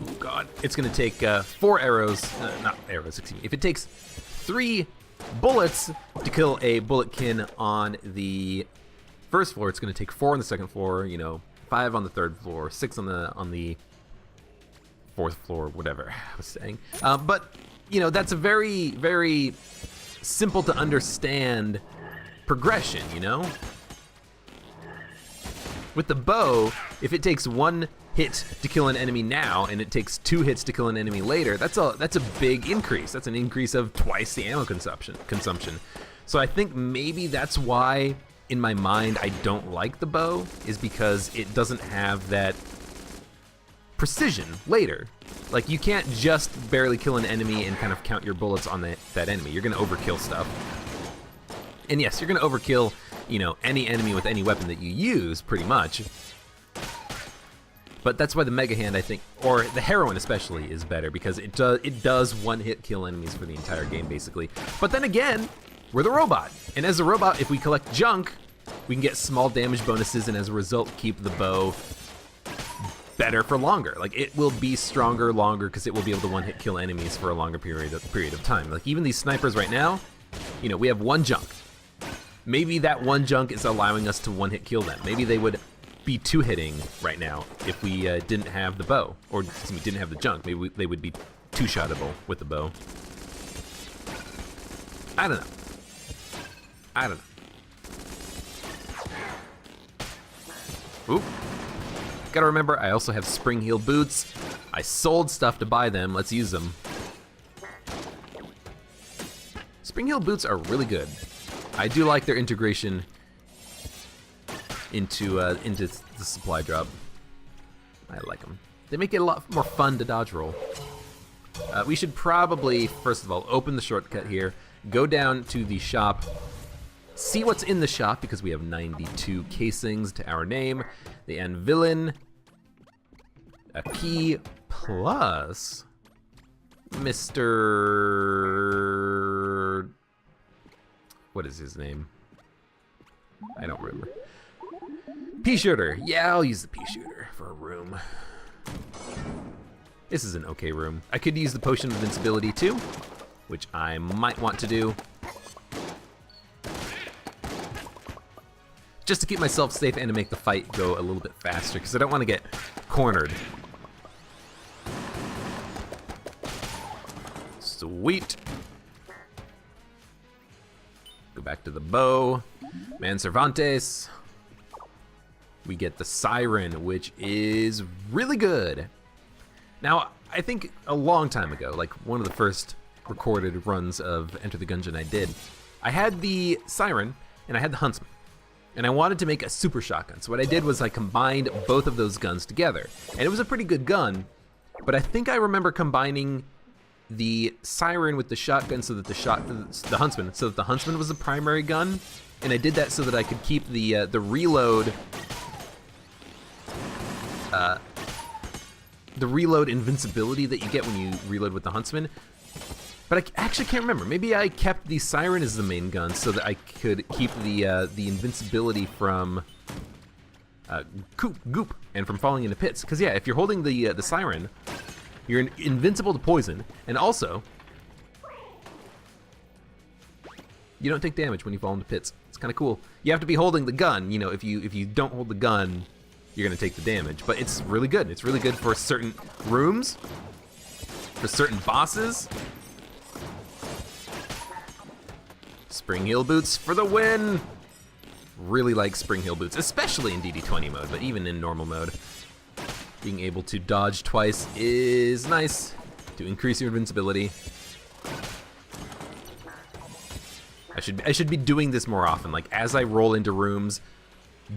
oh god, it's gonna take 4 arrows, not arrows, excuse me. If it takes 3 bullets to kill a bulletkin on the 1st floor, it's gonna take 4 on the 2nd floor, you know, 5 on the 3rd floor, 6 on the 4th floor, whatever I was saying. But, you know, that's a very, very simple to understand progression, you know? With the bow, if it takes 1 hit to kill an enemy now, and it takes 2 hits to kill an enemy later, that's a big increase. That's an increase of twice the ammo consumption. So I think maybe that's why, in my mind, I don't like the bow, is because it doesn't have that precision later. Like, you can't just barely kill an enemy and kind of count your bullets on that enemy. You're gonna overkill stuff. And yes, you're gonna overkill, you know, any enemy with any weapon that you use, pretty much. But that's why the Mega Hand, I think, or the Heroine especially, is better, because it does one-hit kill enemies for the entire game, basically. But then again, we're the robot. And as a robot, if we collect junk, we can get small damage bonuses, and as a result, keep the bow better for longer. Like, it will be stronger longer, because it will be able to one-hit kill enemies for a longer period of time. Like, even these snipers right now, you know, we have 1 junk. Maybe that 1 junk is allowing us to one-hit kill them. Maybe they would be 2-hitting right now if we didn't have the bow, or excuse me, didn't have the junk. Maybe they would be 2-shottable with the bow. I don't know. Oop. Gotta remember, I also have spring heel boots. I sold stuff to buy them. Let's use them. Spring heel boots are really good. I do like their integration into the supply drop. I like them. They make it a lot more fun to dodge roll. We should probably, first of all, open the shortcut here, go down to the shop, see what's in the shop, because we have 92 casings to our name, the Anvilin, a key, plus Mr. What is his name? I don't remember. Pea shooter. Yeah, I'll use the pea shooter for a room. This is an okay room. I could use the potion of invincibility too, which I might want to do. just to keep myself safe and to make the fight go a little bit faster, because I don't want to get cornered. Sweet. Go back to the bow. Man Cervantes. We get the Siren, which is really good. Now, I think a long time ago, like one of the first recorded runs of Enter the Gungeon I did, I had the Siren and I had the Huntsman. And I wanted to make a super shotgun. So what I did was I combined both of those guns together. And it was a pretty good gun, but I think I remember combining the Siren with the shotgun so that the Huntsman, so that the Huntsman was the primary gun. And I did that so that I could keep the reload invincibility that you get when you reload with the Huntsman. But I actually can't remember. Maybe I kept the Siren as the main gun so that I could keep the invincibility from goop and from falling into pits. Because yeah, if you're holding the Siren, you're invincible to poison, and also you don't take damage when you fall into pits. It's kind of cool. You have to be holding the gun. You know, if you don't hold the gun, you're gonna take the damage. But it's really good. It's really good for certain rooms, for certain bosses. Spring Heel Boots for the win! Really like Spring Heel Boots, especially in DD20 mode, but even in normal mode. Being able to dodge twice is nice to increase your invincibility. I should be doing this more often. Like as I roll into rooms,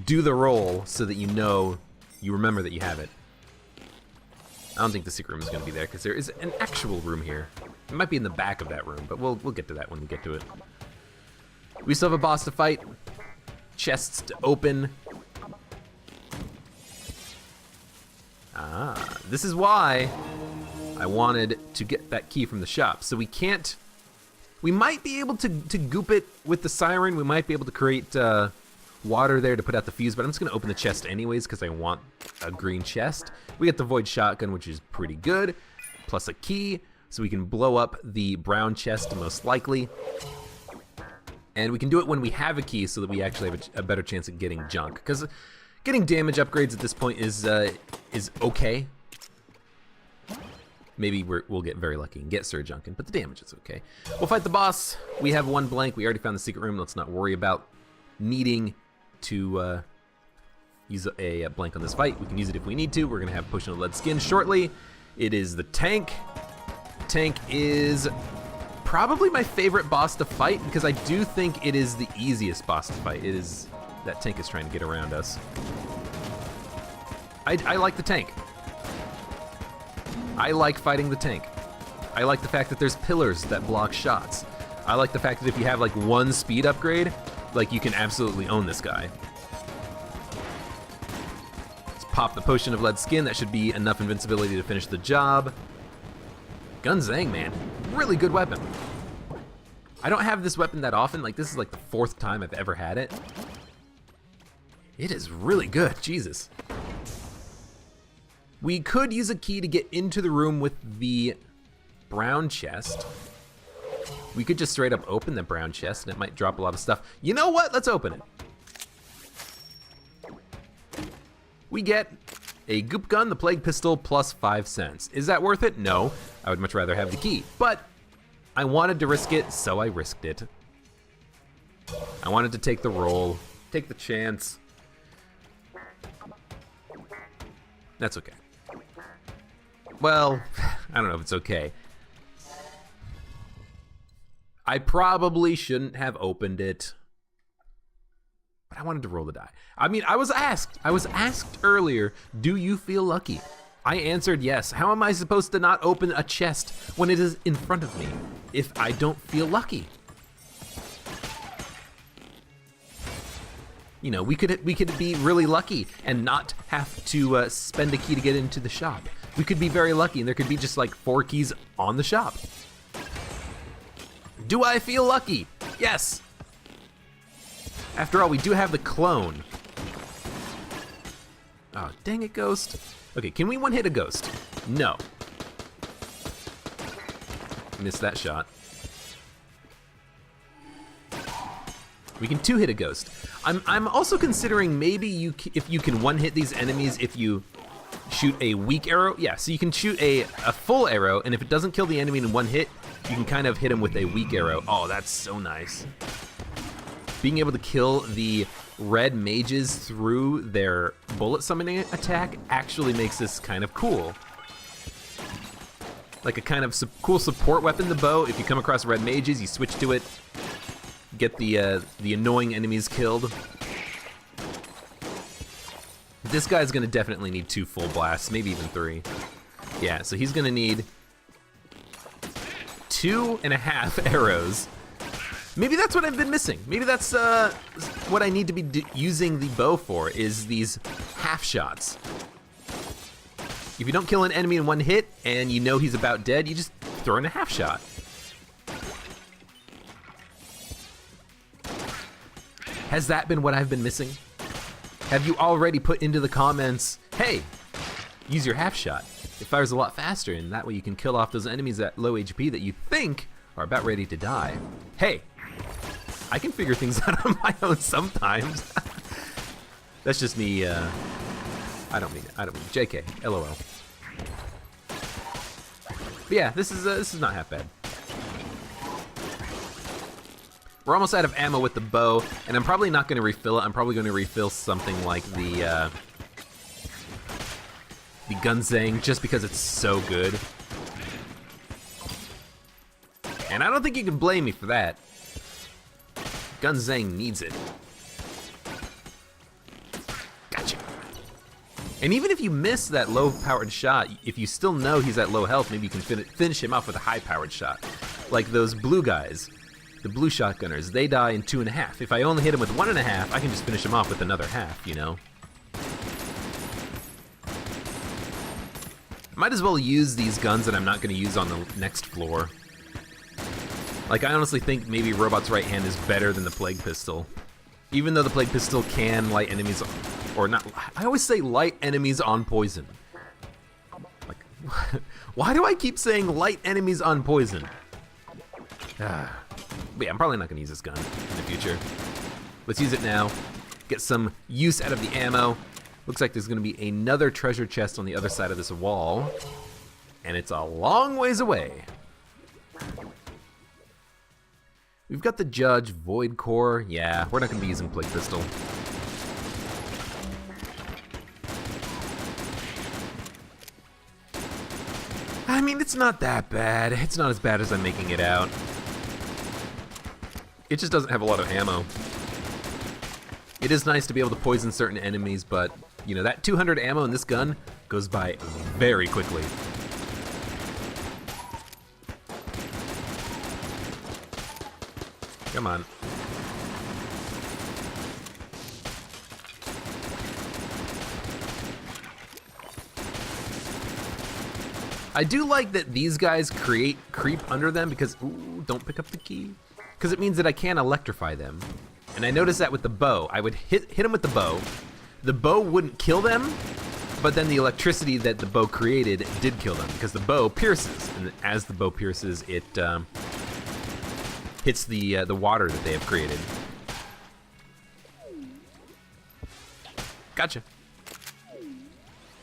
do the roll so that you remember that you have it. I don't think the secret room is going to be there because there is an actual room here. It might be in the back of that room, but we'll get to that when we get to it. We still have a boss to fight, chests to open. This is why I wanted to get that key from the shop. So we might be able to goop it with the Siren. We might be able to create water there to put out the fuse, but I'm just gonna open the chest anyways because I want a green chest. We get the Void Shotgun, which is pretty good, plus a key, so we can blow up the brown chest most likely. And we can do it when we have a key so that we actually have a better chance at getting junk. Because getting damage upgrades at this point is okay. Maybe we'll get very lucky and get Sir Junkin, but the damage is okay. We'll fight the boss. We have one blank. We already found the secret room. Let's not worry about needing to use a blank on this fight. We can use it if we need to. We're going to have Potion of Lead Skin shortly. It is the tank. Tank is probably my favorite boss to fight because I do think it is the easiest boss to fight. It is, that tank is trying to get around us. I like the tank. I like fighting the tank. I like the fact that there's pillars that block shots. I like the fact that if you have like one speed upgrade, like you can absolutely own this guy. Let's pop the Potion of Lead Skin. That should be enough invincibility to finish the job. Gunzang, man, really good weapon. I don't have this weapon that often. Like this is like the 4th time I've ever had it. It is really good, Jesus. We could use a key to get into the room with the brown chest. We could just straight up open the brown chest and it might drop a lot of stuff. You know what? Let's open it. We get a Goop Gun, the Plague Pistol, plus 5 cents. Is that worth it? No. I would much rather have the key, but I wanted to risk it, so I risked it. I wanted to take the roll, take the chance. That's okay. Well, I don't know if it's okay. I probably shouldn't have opened it, but I wanted to roll the die. I mean, I was asked earlier, do you feel lucky? I answered yes. How am I supposed to not open a chest when it is in front of me if I don't feel lucky? You know, we could be really lucky and not have to spend a key to get into the shop. We could be very lucky and there could be just like 4 keys on the shop. Do I feel lucky? Yes. After all, we do have the clone. Oh, dang it, Ghost. Okay, can we one-hit a Ghost? No. Missed that shot. We can two-hit a ghost. I'm also considering maybe if you can one-hit these enemies if you shoot a weak arrow. Yeah, so you can shoot a full arrow, and if it doesn't kill the enemy in one hit, you can kind of hit him with a weak arrow. Oh, that's so nice. Being able to kill the red mages through their bullet summoning attack actually makes this kind of cool. Like a kind of cool support weapon, the bow. If you come across red mages, you switch to it, get the annoying enemies killed. This guy's gonna definitely need 2 full blasts, maybe even 3. Yeah, so he's gonna need 2.5 arrows. Maybe that's what I've been missing. Maybe that's what I need to be using the bow for, is these half shots. If you don't kill an enemy in one hit and you know he's about dead, you just throw in a half shot. Has that been what I've been missing? Have you already put into the comments, hey, use your half shot. It fires a lot faster, and that way you can kill off those enemies at low HP that you think are about ready to die. Hey, I can figure things out on my own sometimes. That's just me, I don't mean it. JK, LOL. But yeah, this is not half bad. We're almost out of ammo with the bow, and I'm probably not going to refill it. I'm probably going to refill something like the Gungeon, just because it's so good. And I don't think you can blame me for that. Gungeon needs it. Gotcha. And even if you miss that low-powered shot, if you still know he's at low health, maybe you can finish him off with a high-powered shot. Like those blue guys, the blue shotgunners, they die in 2.5. If I only hit him with 1.5, I can just finish him off with another half, you know? Might as well use these guns that I'm not going to use on the next floor. Like, I honestly think maybe Robot's right hand is better than the Plague Pistol. Even though the Plague Pistol can light enemies, or not, I always say light enemies on poison. Like, why do I keep saying light enemies on poison? But yeah, I'm probably not going to use this gun in the future. Let's use it now. Get some use out of the ammo. Looks like there's going to be another treasure chest on the other side of this wall. And it's a long ways away. We've got the Judge, Void Core. Yeah, we're not going to be using Plague Pistol. I mean, it's not that bad. It's not as bad as I'm making it out. It just doesn't have a lot of ammo. It is nice to be able to poison certain enemies, but, you know, that 200 ammo in this gun goes by very quickly. Come on. I do like that these guys create creep under them because, ooh, don't pick up the key. Because it means that I can electrify them. And I noticed that with the bow. I would hit them with the bow. The bow wouldn't kill them, but then the electricity that the bow created did kill them because the bow pierces. And as the bow pierces, it hits the water that they have created. Gotcha.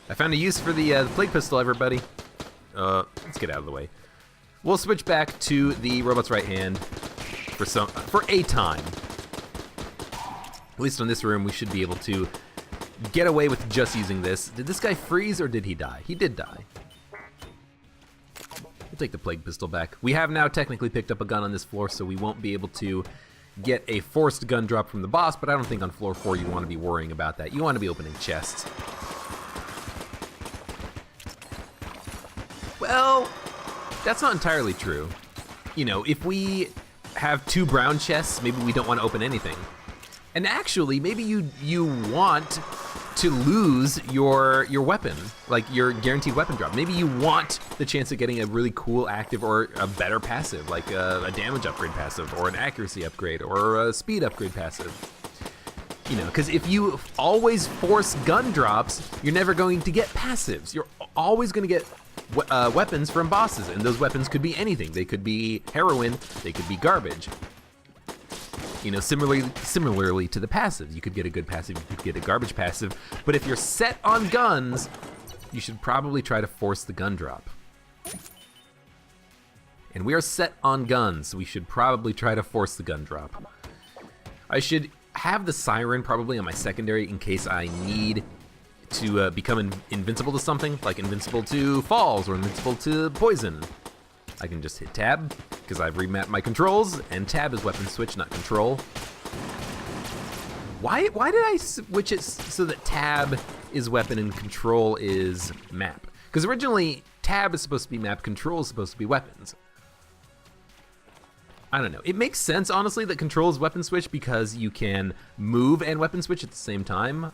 I found a use for the Plague Pistol, everybody. Let's get out of the way. We'll switch back to the Robot's Right Hand for a time. At least in this room, we should be able to get away with just using this. Did this guy freeze or did he die? He did die. We'll take the Plague Pistol back. We have now technically picked up a gun on this floor, so we won't be able to get a forced gun drop from the boss, but I don't think on floor 4 you want to be worrying about that. You want to be opening chests. Well, that's not entirely true. You know, if we have 2 brown chests, maybe we don't want to open anything. And actually, maybe you want to lose your weapon, like your guaranteed weapon drop. Maybe you want the chance of getting a really cool active or a better passive, like a damage upgrade passive, or an accuracy upgrade, or a speed upgrade passive. You know, because if you always force gun drops, you're never going to get passives. You're always going to get weapons from bosses, and those weapons could be anything. They could be heroin, they could be garbage. You know, similarly to the passive. You could get a good passive, you could get a garbage passive, but if you're set on guns, you should probably try to force the gun drop. And we are set on guns, so we should probably try to force the gun drop. I should have the siren probably on my secondary in case I need to become invincible to something, like invincible to falls or invincible to poison. I can just hit tab, because I've remapped my controls, and tab is weapon switch, not control. Why did I switch it so that tab is weapon and control is map? Because originally, tab is supposed to be map, control is supposed to be weapons. I don't know. It makes sense, honestly, that control is weapon switch because you can move and weapon switch at the same time.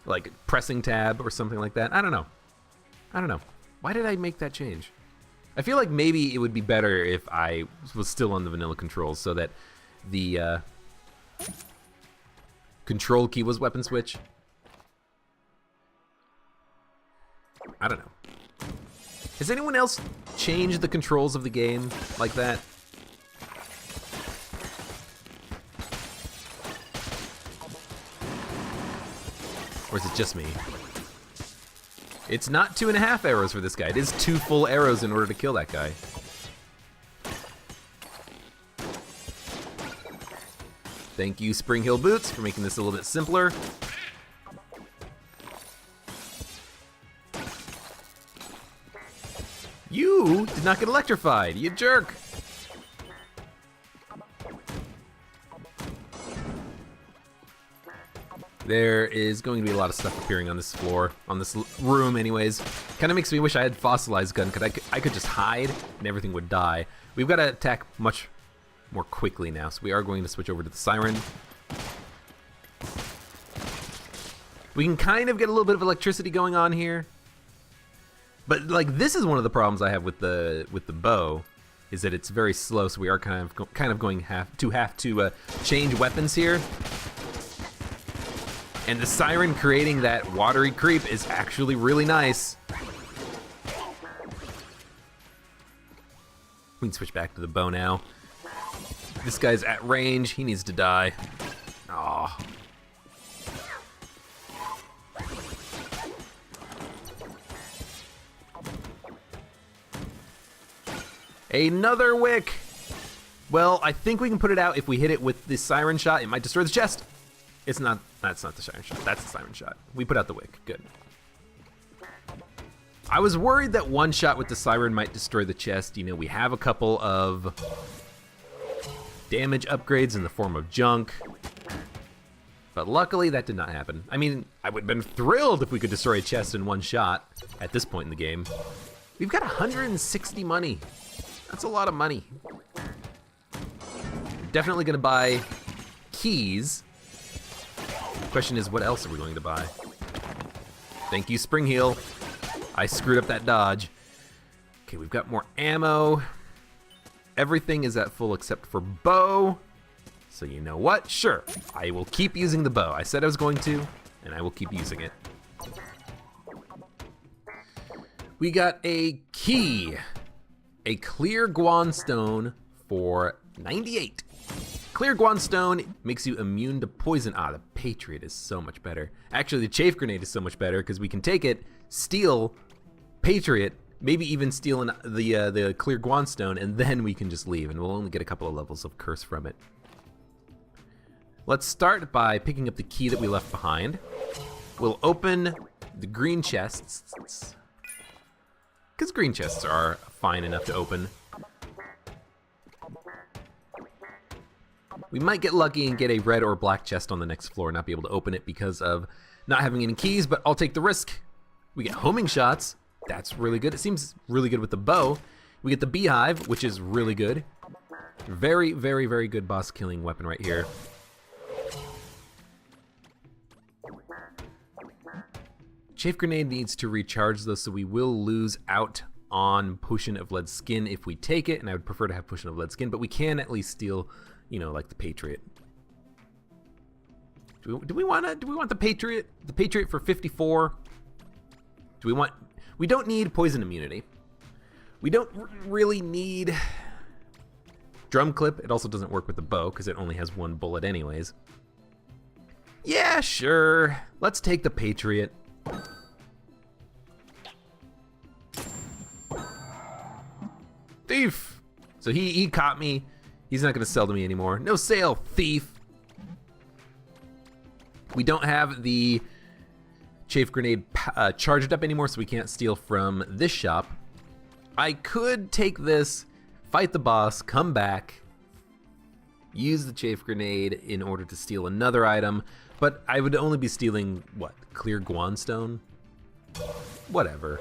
Like pressing tab or something like that. I don't know. Why did I make that change? I feel like maybe it would be better if I was still on the vanilla controls so that the control key was weapon switch. I don't know. Has anyone else changed the controls of the game like that? Or is it just me? It's not 2.5 arrows for this guy. It is 2 full arrows in order to kill that guy. Thank you, Spring Hill Boots, for making this a little bit simpler. You did not get electrified, you jerk! There is going to be a lot of stuff appearing on this floor, on this room anyways. Kind of makes me wish I had fossilized gun, because I could just hide and everything would die. We've got to attack much more quickly now, so we are going to switch over to the siren. We can kind of get a little bit of electricity going on here. But like this is one of the problems I have with the bow, is that it's very slow, so we are kind of going to have to change weapons here. And the siren creating that watery creep is actually really nice. We can switch back to the bow now. This guy's at range. He needs to die. Aw. Another wick. Well, I think we can put it out if we hit it with the siren shot. It might destroy the chest. It's not, that's not the siren shot. That's the siren shot. We put out the wick. Good. I was worried that one shot with the siren might destroy the chest. You know, we have a couple of damage upgrades in the form of junk. But luckily that did not happen. I mean, I would have been thrilled if we could destroy a chest in one shot at this point in the game. We've got 160 money. That's a lot of money. Definitely gonna buy keys. Question is, what else are we going to buy? Thank you, Spring Heel. I screwed up that dodge. Okay, we've got more ammo. Everything is at full except for bow. So you know what? Sure, I will keep using the bow. I said I was going to, and I will keep using it. We got a key. A clear Guanstone for 98. Clear Guanstone makes you immune to poison. Ah, the Patriot is so much better. Actually, the Chafe Grenade is so much better because we can take it, steal Patriot, maybe even steal the Clear Guanstone, and then we can just leave, and we'll only get a couple of levels of curse from it. Let's start by picking up the key that we left behind. We'll open the green chests, because green chests are fine enough to open. We might get lucky and get a red or black chest on the next floor and not be able to open it because of not having any keys, but I'll take the risk. We get homing shots. That's really good. It seems really good with the bow. We get the beehive, which is really good. Very, very, very good boss killing weapon right here. Chafe Grenade needs to recharge though, so we will lose out on Potion of Lead Skin if we take it, and I would prefer to have Potion of Lead Skin, but we can at least steal, you know, like the Patriot. Do we want the Patriot? The Patriot for 54? We don't need poison immunity. We don't really need Drum clip, it also doesn't work with the bow because it only has one bullet anyways. Yeah, sure. Let's take the Patriot. Thief! So he caught me. He's not gonna sell to me anymore. No sale, thief! We don't have the chafe grenade charged up anymore, so we can't steal from this shop. I could take this, fight the boss, come back, use the chafe grenade in order to steal another item, but I would only be stealing, what, clear guanstone? Whatever.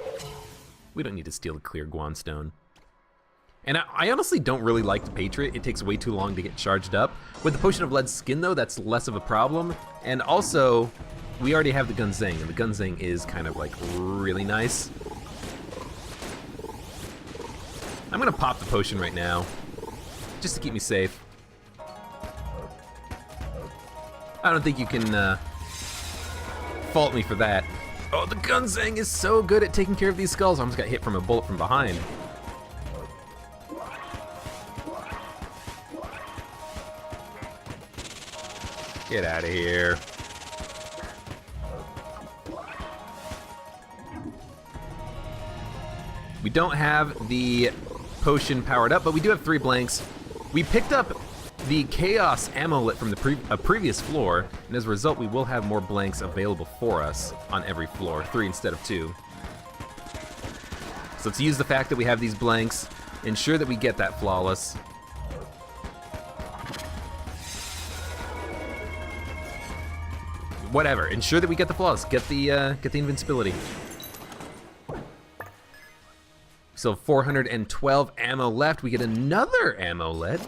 We don't need to steal a clear guanstone. And I honestly don't really like the Patriot. It takes way too long to get charged up. With the Potion of Lead Skin, though, that's less of a problem. And also, we already have the Gunzang, and the Gunzang is kind of like really nice. I'm gonna pop the potion right now, just to keep me safe. I don't think you can fault me for that. Oh, the Gunzang is so good at taking care of these skulls. I almost got hit from a bullet from behind. Get out of here. We don't have the potion powered up, but we do have 3 blanks. We picked up the Chaos Amulet from the previous floor, and as a result, we will have more blanks available for us on every floor, 3 instead of 2. So let's use the fact that we have these blanks, ensure that we get that flawless. Whatever, ensure that we get the flawless, get the invincibility. So 412 ammo left. We get another amulet,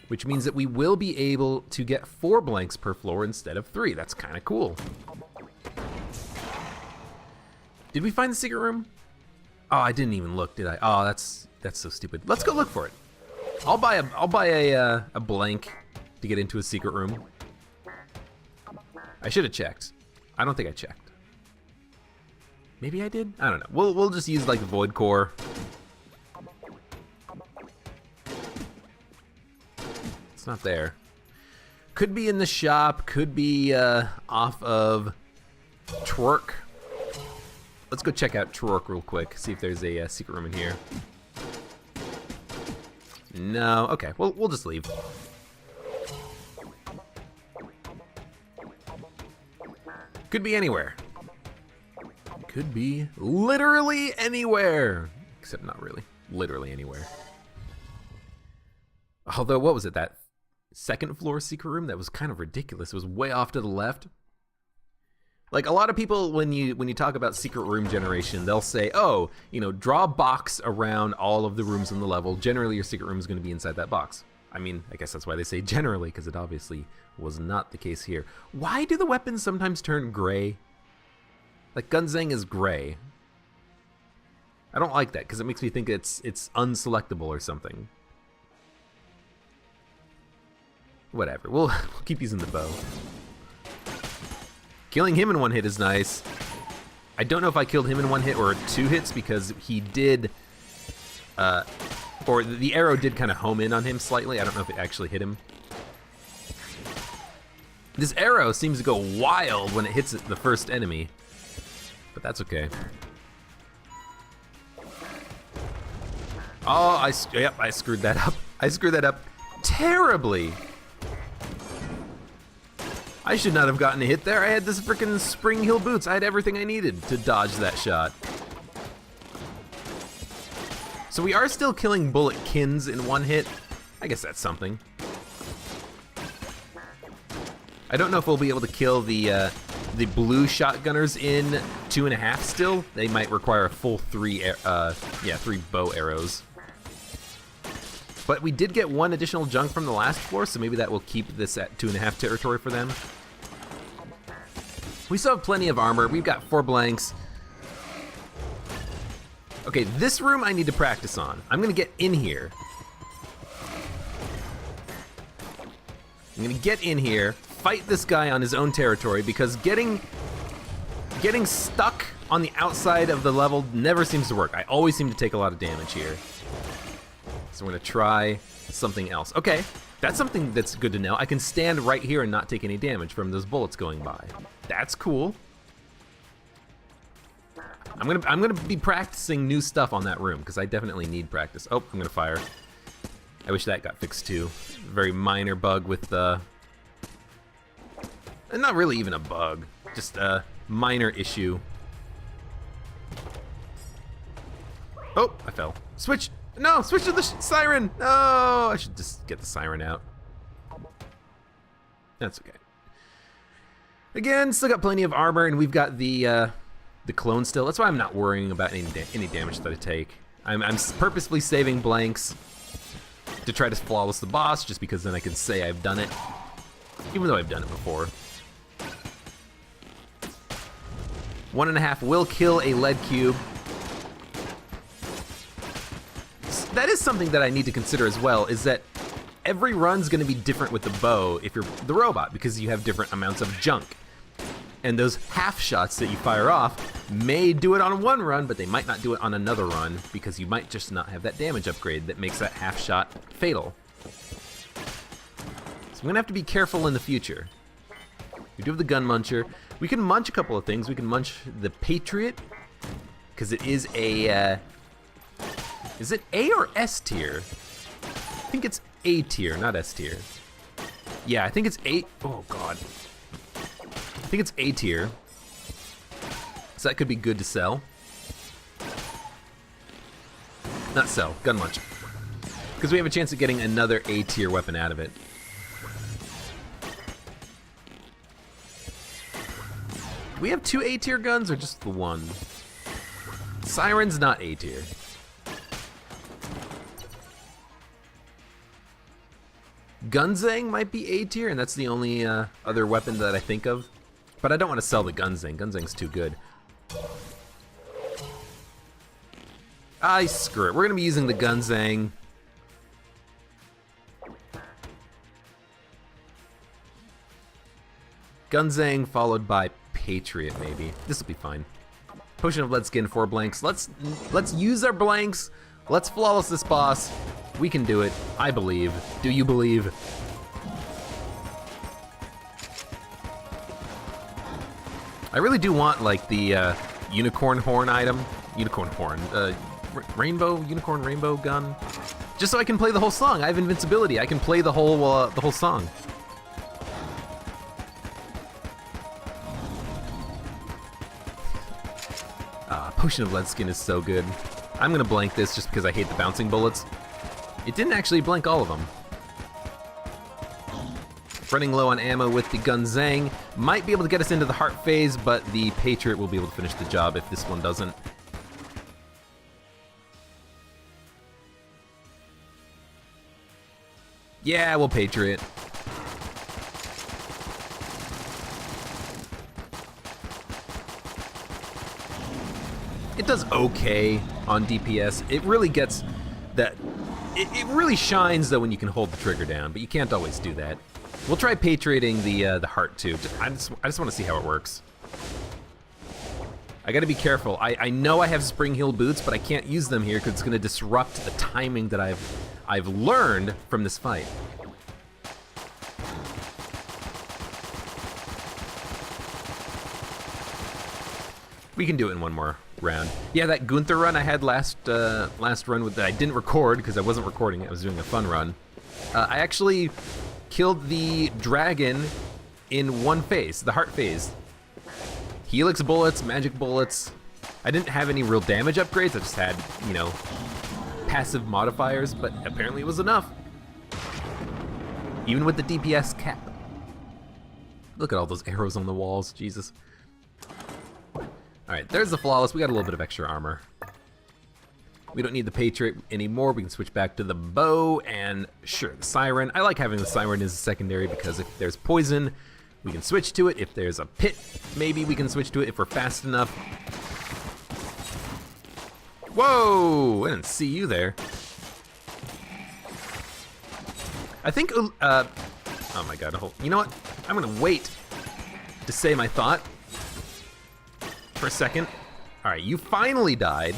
which means that we will be able to get 4 blanks per floor instead of 3. That's kind of cool. Did we find the secret room? Oh, I didn't even look, did I? Oh, that's so stupid. Let's go look for it. I'll buy a blank to get into a secret room. I should have checked. I don't think I checked. Maybe I did? I don't know. We'll just use like the void core. It's not there. Could be in the shop, could be off of Twerk. Let's go check out Twerk real quick, see if there's a secret room in here. No, okay, well, we'll just leave. Could be anywhere. Could be literally anywhere. Except not really. Literally anywhere. Although, what was it? That second floor secret room? That was kind of ridiculous. It was way off to the left. Like, a lot of people, when you talk about secret room generation, they'll say, oh, you know, draw a box around all of the rooms on the level. Generally, your secret room is going to be inside that box. I mean, I guess that's why they say generally, because it obviously was not the case here. Why do the weapons sometimes turn gray? Like, Gunzang is gray. I don't like that, because it makes me think it's unselectable or something. Whatever, we'll keep using the bow. Killing him in 1 hit is nice. I don't know if I killed him in 1 hit or 2 hits, because he did... or the arrow did kind of home in on him slightly. I don't know if it actually hit him. This arrow seems to go wild when it hits the first enemy, but that's okay. Oh, yep, I screwed that up. I screwed that up terribly. I should not have gotten a hit there. I had this freaking Spring Hill boots. I had everything I needed to dodge that shot. So we are still killing bullet kins in 1 hit. I guess that's something. I don't know if we'll be able to kill the blue shotgunners in 2.5 still. They might require a full 3 bow arrows. But we did get 1 additional junk from the last floor, so maybe that will keep this at 2.5 territory for them. We still have plenty of armor. We've got 4 blanks. Okay, this room I need to practice on. I'm gonna get in here. I'm gonna get in here, fight this guy on his own territory, because getting stuck on the outside of the level never seems to work. I always seem to take a lot of damage here. So we're gonna try something else. Okay, that's something that's good to know. I can stand right here and not take any damage from those bullets going by. That's cool. I'm gonna be practicing new stuff on that room because I definitely need practice. Oh, I'm gonna fire. I wish that got fixed too. Very minor bug with the... not really even a bug, just a minor issue. Oh, I fell. Switch! No, switch to the siren! No, I should just get the siren out. That's okay. Again, still got plenty of armor, and we've got the clone still. That's why I'm not worrying about any damage that I take. I'm purposefully saving blanks to try to flawless the boss, just because then I can say I've done it, even though I've done it before. 1.5 will kill a lead cube. That is something that I need to consider as well, is that every run's gonna be different with the bow if you're the robot, because you have different amounts of junk. And those half shots that you fire off may do it on one run, but they might not do it on another run, because you might just not have that damage upgrade that makes that half shot fatal. So I'm gonna have to be careful in the future. We do have the gun muncher. We can munch a couple of things. We can munch the Patriot, because it is a, is it A or S tier? I think it's A tier, not S tier. Yeah, I think it's A, oh God. I think it's A tier. So that could be good to sell. Not sell, gun munch. Because we have a chance of getting another A tier weapon out of it. Do we have 2 A tier guns or just the one? Siren's not A tier. Gunzang might be A tier, and that's the only other weapon that I think of. But I don't want to sell the Gunzang. Gunzang's too good. Screw it. We're going to be using the Gunzang. Gunzang followed by Patriot, maybe. This will be fine. Potion of Lead Skin, 4 blanks. Let's use our blanks. Let's flawless this boss. We can do it. I believe. Do you believe? I really do want, like, the unicorn horn item. Unicorn horn. Unicorn rainbow gun. Just so I can play the whole song. I have invincibility. I can play the whole song. Potion of Lead Skin is so good. I'm gonna blank this just because I hate the bouncing bullets. It didn't actually blank all of them. Running low on ammo with the Gunzang might be able to get us into the heart phase, but the Patriot will be able to finish the job if this one doesn't. Yeah, we'll Patriot. It does okay on DPS. It really gets that. It really shines though when you can hold the trigger down, but you can't always do that. We'll try Patrioting the heart too. I just want to see how it works. I got to be careful. I know I have spring heel boots, but I can't use them here because it's going to disrupt the timing that I've learned from this fight. We can do it in one more round. Yeah, that Gunther run I had last run that I didn't record because I wasn't recording it. I was doing a fun run. I actually killed the dragon in one phase, the heart phase. Helix bullets, magic bullets. I didn't have any real damage upgrades. I just had, you know, passive modifiers, but apparently it was enough. Even with the DPS cap. Look at all those arrows on the walls, Jesus. Alright, there's the flawless. We got a little bit of extra armor. We don't need the Patriot anymore. We can switch back to the bow and sure, the siren. I like having the siren as a secondary because if there's poison, we can switch to it. If there's a pit, maybe we can switch to it if we're fast enough. Whoa! I didn't see you there. I think, oh my god, you know what? I'm gonna wait to say my thought for a second. Alright, you finally died.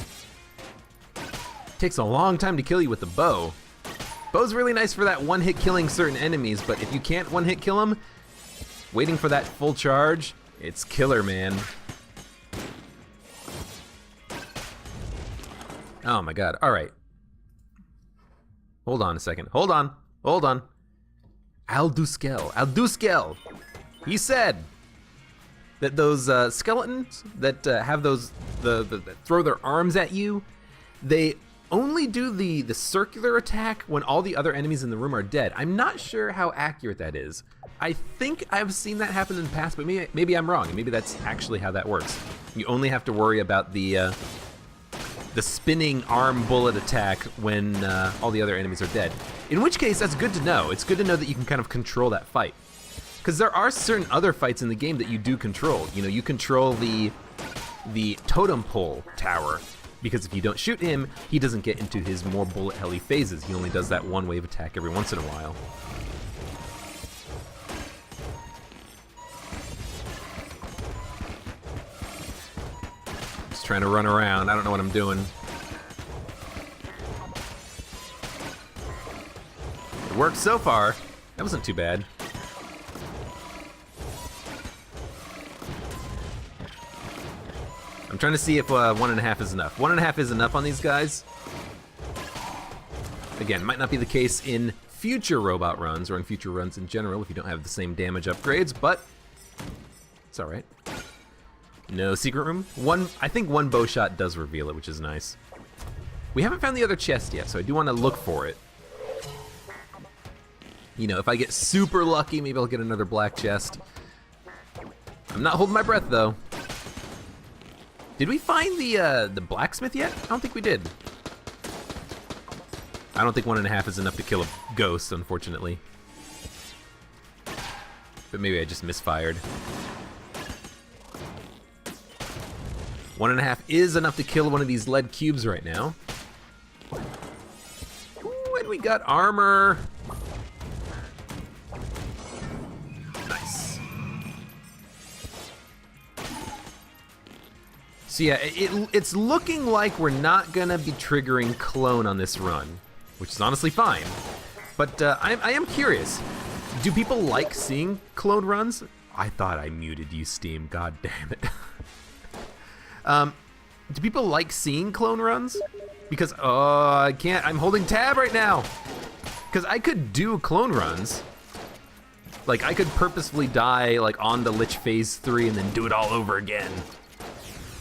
Takes a long time to kill you with the bow. Bow's really nice for that one-hit killing certain enemies, but if you can't one-hit kill them, waiting for that full charge, it's killer, man. Oh my god, alright. Hold on a second, hold on. Alduskel. He said that those skeletons that have those, that throw their arms at you, they only do the circular attack when all the other enemies in the room are dead. I'm not sure how accurate that is. I think I've seen that happen in the past, but maybe I'm wrong, and maybe that's actually how that works. You only have to worry about the spinning arm bullet attack when all the other enemies are dead. In which case, that's good to know. It's good to know that you can kind of control that fight. Because there are certain other fights in the game that you do control. You know, you control the totem pole tower, because if you don't shoot him, he doesn't get into his more bullet helly phases. He only does that one wave attack every once in a while. Just trying to run around. I don't know what I'm doing. It worked so far. That wasn't too bad. I'm trying to see if 1.5 is enough. 1.5 is enough on these guys. Again, might not be the case in future robot runs or in future runs in general if you don't have the same damage upgrades, but it's alright. No secret room. I think one bow shot does reveal it, which is nice. We haven't found the other chest yet, so I do want to look for it. You know, if I get super lucky, maybe I'll get another black chest. I'm not holding my breath, though. Did we find the blacksmith yet? I don't think we did. I don't think 1.5 is enough to kill a ghost, unfortunately. But maybe I just misfired. 1.5 is enough to kill one of these lead cubes right now. Ooh, and we got armor. Nice. So yeah, it's looking like we're not gonna be triggering clone on this run, which is honestly fine. But I am curious. Do people like seeing clone runs? I thought I muted you, Steam. God damn it. Do people like seeing clone runs? Because I can't. I'm holding tab right now. Because I could do clone runs. Like I could purposefully die like on the Lich Phase 3 and then do it all over again.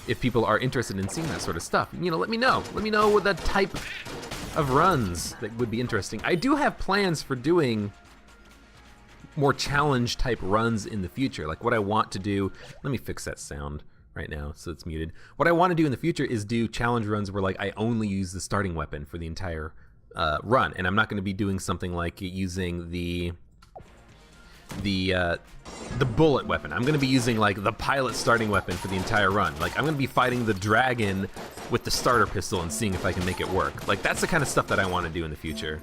If people are interested in seeing that sort of stuff, you know, let me know. Let me know what that type of runs that would be interesting. I do have plans for doing more challenge type runs in the future. Like what I want to do, let me fix that sound right now so it's muted. What I want to do in the future is do challenge runs where like I only use the starting weapon for the entire run, and I'm not going to be doing something like using the bullet weapon. I'm going to be using like the pilot starting weapon for the entire run. Like I'm going to be fighting the dragon with the starter pistol and seeing if I can make it work. Like that's the kind of stuff that I want to do in the future.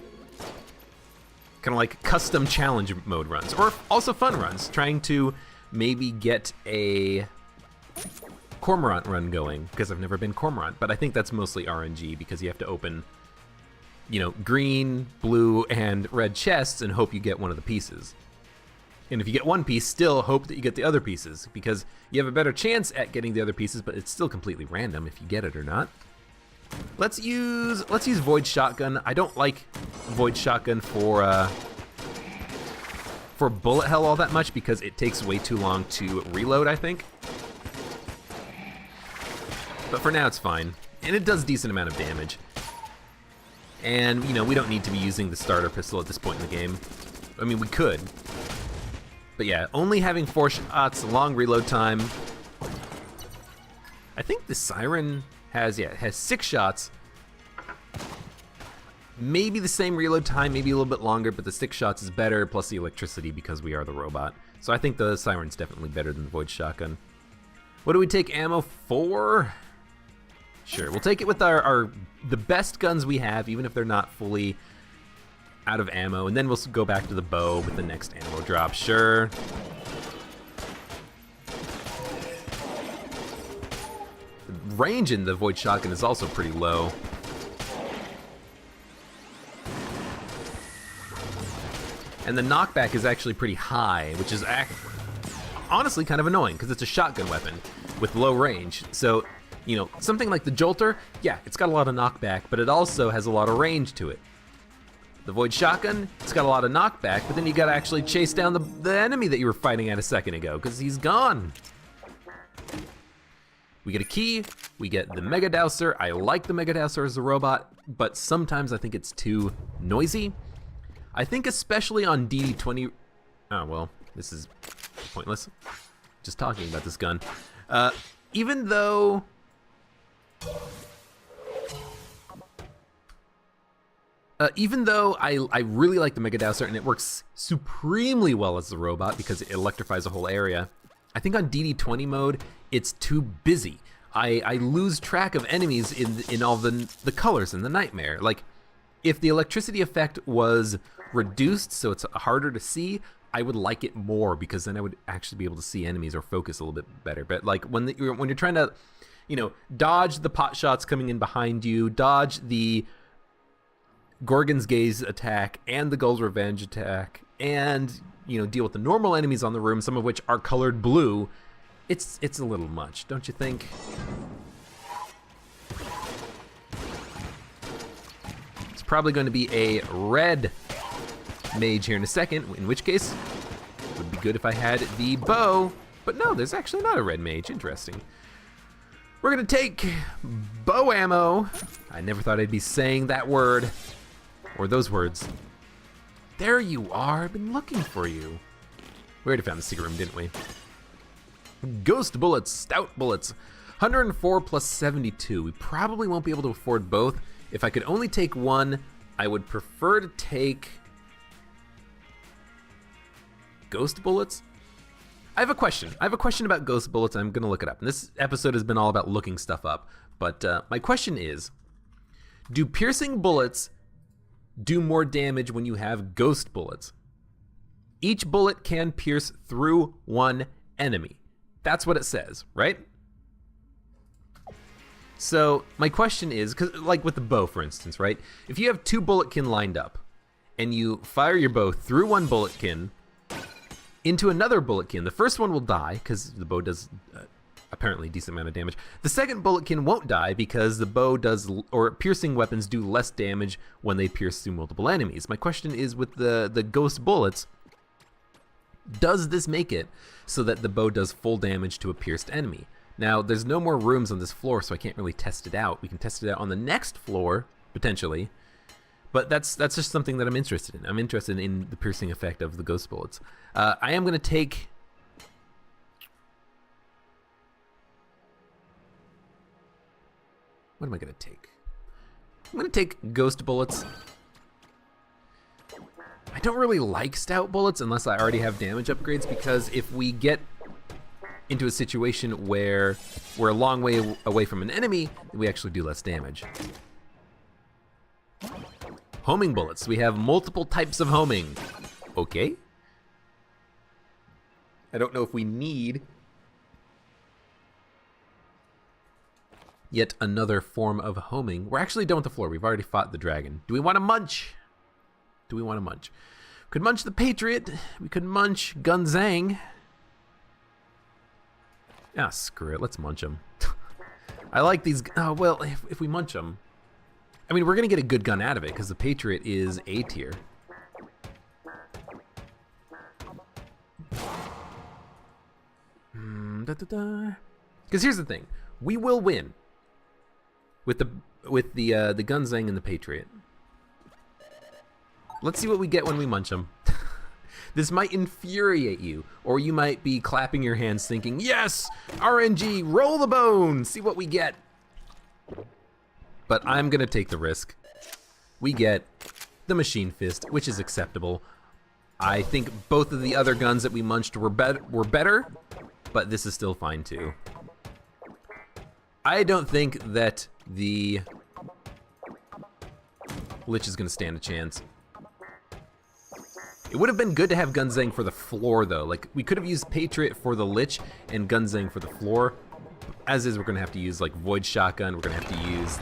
Kind of like custom challenge mode runs, or also fun runs, trying to maybe get a Cormorant run going, because I've never been Cormorant, but I think that's mostly RNG because you have to open, you know, green, blue, and red chests and hope you get one of the pieces. And if you get one piece, still hope that you get the other pieces, because you have a better chance at getting the other pieces, but it's still completely random if you get it or not. Let's use Void Shotgun. I don't like Void Shotgun for bullet hell all that much because it takes way too long to reload, I think. But for now it's fine, and it does a decent amount of damage. And you know, we don't need to be using the starter pistol at this point in the game. I mean, we could. But yeah, only having 4 shots, long reload time. I think the Siren has 6 shots. Maybe the same reload time, maybe a little bit longer, but the 6 shots is better, plus the electricity because we are the robot. So I think the Siren's definitely better than the Void Shotgun. What do we take ammo for? Sure, we'll take it with the best guns we have, even if they're not fully out of ammo, and then we'll go back to the bow with the next ammo drop. Sure. The range in the Void Shotgun is also pretty low. And the knockback is actually pretty high, which is honestly kind of annoying because it's a shotgun weapon with low range. So, you know, something like the Jolter, yeah, it's got a lot of knockback, but it also has a lot of range to it. The Void Shotgun, it's got a lot of knockback, but then you gotta actually chase down the enemy that you were fighting at a second ago, because he's gone. We get a key, we get the Mega Dowser. I like the Mega Dowser as a robot, but sometimes I think it's too noisy. I think especially on DD20, oh well, this is pointless, just talking about this gun. Even though I really like the Mega Dowser and it works supremely well as a robot because it electrifies a whole area, I think on DD20 mode, it's too busy. I lose track of enemies in all the colors in the Nightmare. Like, if the electricity effect was reduced so it's harder to see, I would like it more because then I would actually be able to see enemies or focus a little bit better. But like when you're trying to, you know, dodge the pot shots coming in behind you, dodge the Gorgon's Gaze attack and the Gull's Revenge attack, and, you know, deal with the normal enemies on the room, some of which are colored blue, it's a little much, don't you think? It's probably going to be a red mage here in a second, in which case it would be good if I had the bow, but no, there's actually not a red mage. Interesting. We're gonna take bow ammo. I never thought I'd be saying that word, or those words. There you are, I've been looking for you. We already found the secret room, didn't we? Ghost bullets, stout bullets, 104 plus 72. We probably won't be able to afford both. If I could only take one, I would prefer to take ghost bullets. I have a question. I have a question about ghost bullets. I'm gonna look it up. And this episode has been all about looking stuff up. But my question is, do piercing bullets do more damage when you have ghost bullets? Each bullet can pierce through one enemy. That's what it says, right? So my question is, cause like with the bow, for instance, right? If you have two bulletkin lined up and you fire your bow through one bulletkin into another bulletkin, the first one will die because the bow does apparently a decent amount of damage. The second bulletkin won't die because the bow does, or piercing weapons do less damage when they pierce through multiple enemies. My question is, with the ghost bullets, does this make it so that the bow does full damage to a pierced enemy? Now, there's no more rooms on this floor, so I can't really test it out. We can test it out on the next floor, potentially. But that's just something that I'm interested in. I'm interested in the piercing effect of the ghost bullets. I am going to take... What am I going to take? I'm going to take ghost bullets. I don't really like stout bullets unless I already have damage upgrades, because if we get into a situation where we're a long way away from an enemy, we actually do less damage. Homing bullets. We have multiple types of homing. Okay. I don't know if we need yet another form of homing. We're actually done with the floor. We've already fought the dragon. Do we want to munch? Do we want to munch? We could munch the Patriot. We could munch Gunzang. Ah, screw it. Let's munch them. I like these. Oh, well, if we munch them, I mean, we're going to get a good gun out of it because the Patriot is A tier. Because here's the thing. We will win with the Gunzang and the Patriot. Let's see what we get when we munch them. This might infuriate you, or you might be clapping your hands thinking, yes, RNG, roll the bone, see what we get. But I'm gonna take the risk. We get the Machine Fist, which is acceptable. I think both of the other guns that we munched were better, but this is still fine too. I don't think that the Lich is gonna stand a chance. It would have been good to have Gunzang for the floor, though. Like, we could have used Patriot for the Lich and Gunzang for the floor. As is, we're going to have to use, like, Void Shotgun. We're going to have to use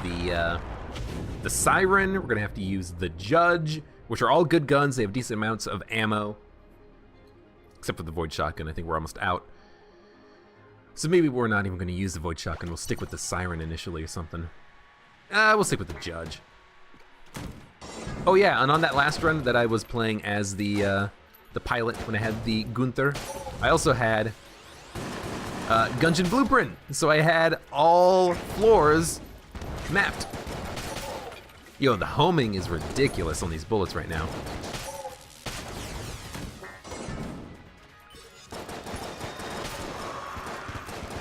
the Siren. We're going to have to use the Judge. which are all good guns. They have decent amounts of ammo, except for the Void Shotgun. I think we're almost out. So maybe we're not even going to use the Void Shotgun. We'll stick with the Siren initially or something. We'll stick with the Judge. Oh yeah, and on that last run that I was playing as the pilot when I had the Gunther, I also had Gungeon Blueprint. So I had all floors mapped. Yo, the homing is ridiculous on these bullets right now.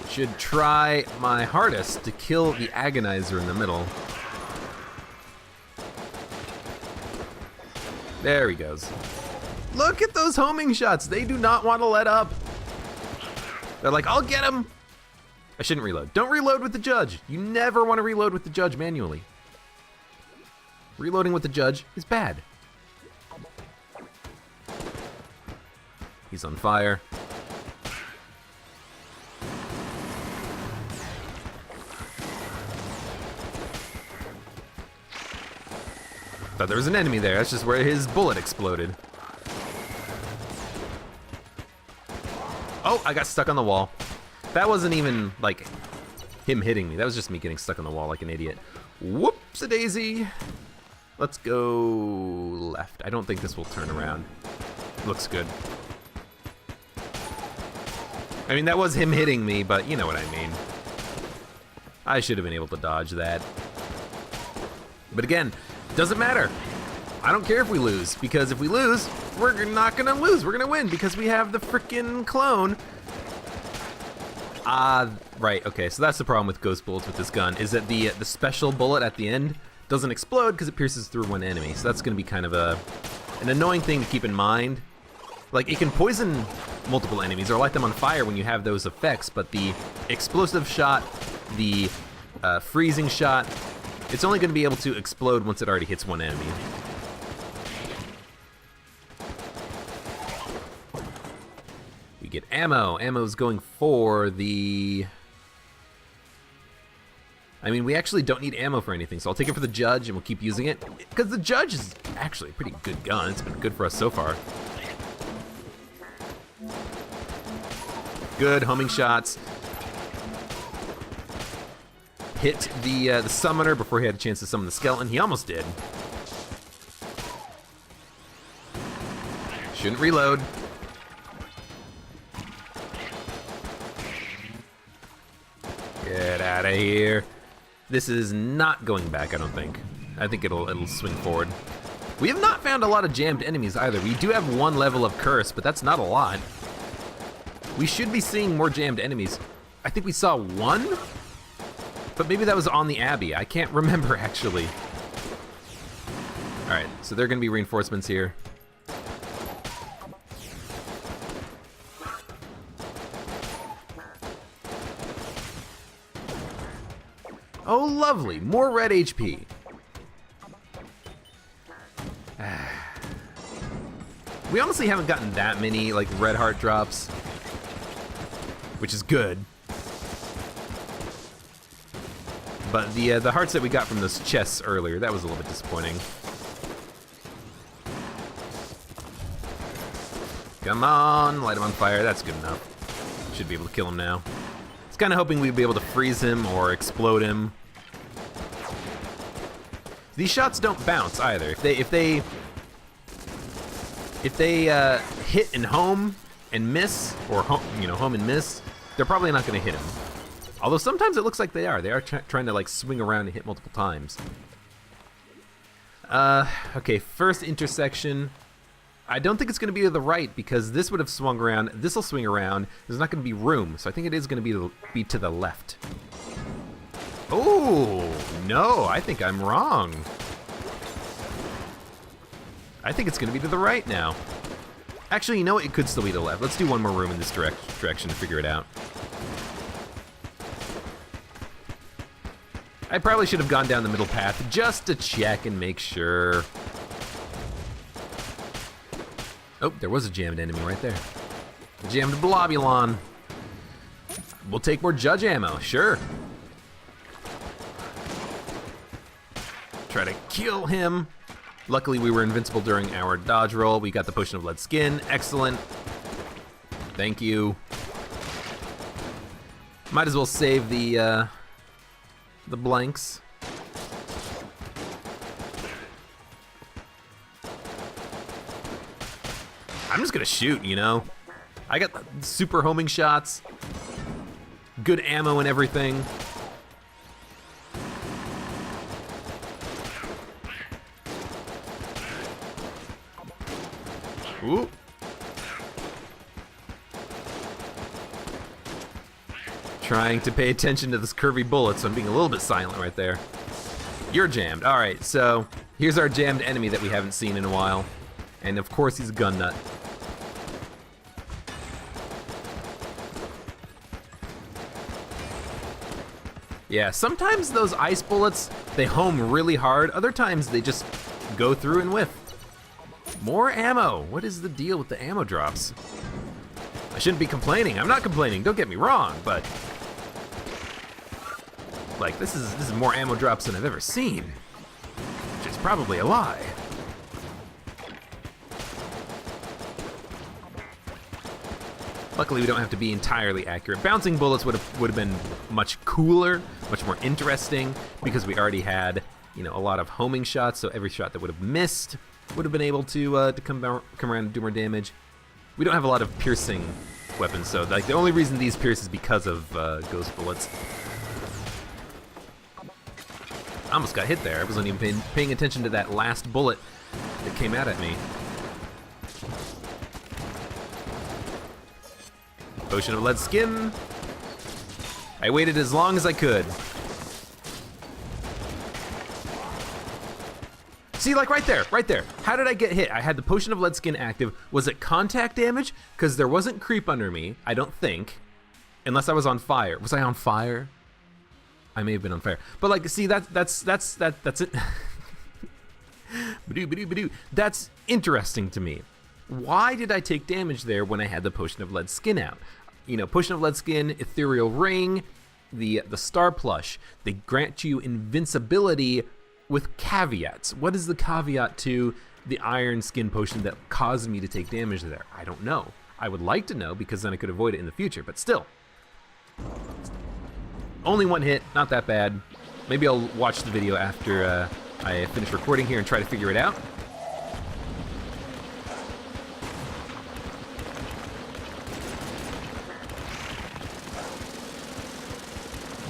Should try my hardest to kill the Agonizer in the middle. There he goes. Look at those homing shots. They do not want to let up. They're like, I'll get him. I shouldn't reload. Don't reload with the Judge. You never want to reload with the Judge manually. Reloading with the Judge is bad. He's on fire. Thought there was an enemy there. That's just where his bullet exploded. Oh, I got stuck on the wall. That wasn't even, like, him hitting me. That was just me getting stuck on the wall like an idiot. Whoops-a-daisy. Let's go left. I don't think this will turn around. Looks good. I mean, that was him hitting me, but you know what I mean. I should have been able to dodge that. But again, doesn't matter. I don't care if we lose, because if we lose, we're not gonna lose. We're gonna win because we have the frickin' clone. Right, okay, so that's the problem with ghost bullets with this gun, is that the special bullet at the end doesn't explode because it pierces through one enemy. So that's gonna be kind of an annoying thing to keep in mind. Like, it can poison multiple enemies or light them on fire when you have those effects, but the explosive shot, the freezing shot, it's only going to be able to explode once it already hits one enemy. We get ammo. Ammo's going for the... I mean, we actually don't need ammo for anything, so I'll take it for the Judge and we'll keep using it. Because the Judge is actually a pretty good gun. It's been good for us so far. Good homing shots. Hit the summoner before he had a chance to summon the skeleton. He almost did. Shouldn't reload. Get out of here. This is not going back, I don't think. I think it'll swing forward. We have not found a lot of jammed enemies either. We do have one level of curse, but that's not a lot. We should be seeing more jammed enemies. I think we saw one? But maybe that was on the Abbey. I can't remember, actually. Alright, so there are going to be reinforcements here. Oh, lovely. More red HP. We honestly haven't gotten that many, like, red heart drops, which is good. But the hearts that we got from those chests earlier, that was a little bit disappointing. Come on, light him on fire. That's good enough. Should be able to kill him now. I was kind of hoping we'd be able to freeze him or explode him. These shots don't bounce either. If they hit and home and miss, or home and miss, they're probably not going to hit him. Although sometimes it looks like they are. They are trying to like swing around and hit multiple times. Okay, first intersection. I don't think it's going to be to the right because this would have swung around. This will swing around. There's not going to be room, so I think it is going to be to the left. Oh, no, I think I'm wrong. I think it's going to be to the right now. Actually, you know what? It could still be to the left. Let's do one more room in this direction to figure it out. I probably should have gone down the middle path just to check and make sure. Oh, there was a jammed enemy right there. A jammed Blobulon. We'll take more Judge ammo, sure. Try to kill him. Luckily, we were invincible during our dodge roll. We got the potion of lead skin. Excellent. Thank you. Might as well save the blanks. I'm just gonna shoot, you know? I got super homing shots, good ammo and everything. Ooh. Trying to pay attention to this curvy bullet, so I'm being a little bit silent right there. You're jammed. All right, so here's our jammed enemy that we haven't seen in a while. And of course he's a gun nut. Yeah, sometimes those ice bullets, they home really hard. Other times they just go through and whiff. More ammo. What is the deal with the ammo drops? I shouldn't be complaining. I'm not complaining. Don't get me wrong, but like this is more ammo drops than I've ever seen, which is probably a lie. Luckily, we don't have to be entirely accurate. Bouncing bullets would have been much cooler, much more interesting, because we already had, you know, a lot of homing shots. So every shot that would have missed would have been able to come around and do more damage. We don't have a lot of piercing weapons, so like the only reason these pierce is because of ghost bullets. I almost got hit there. I wasn't even paying attention to that last bullet that came out at me. Potion of lead skin. I waited as long as I could. See, like right there, right there. How did I get hit? I had the potion of lead skin active. Was it contact damage? Because there wasn't creep under me, I don't think. Unless I was on fire. Was I on fire? I may have been on fire. But like, see, that's it. Badoo. That's interesting to me. Why did I take damage there when I had the potion of lead skin out? You know, potion of lead skin, ethereal ring, the star plush. They grant you invincibility with caveats. What is the caveat to the iron skin potion that caused me to take damage there? I don't know. I would like to know, because then I could avoid it in the future, but still. Only one hit, not that bad. Maybe I'll watch the video after I finish recording here and try to figure it out.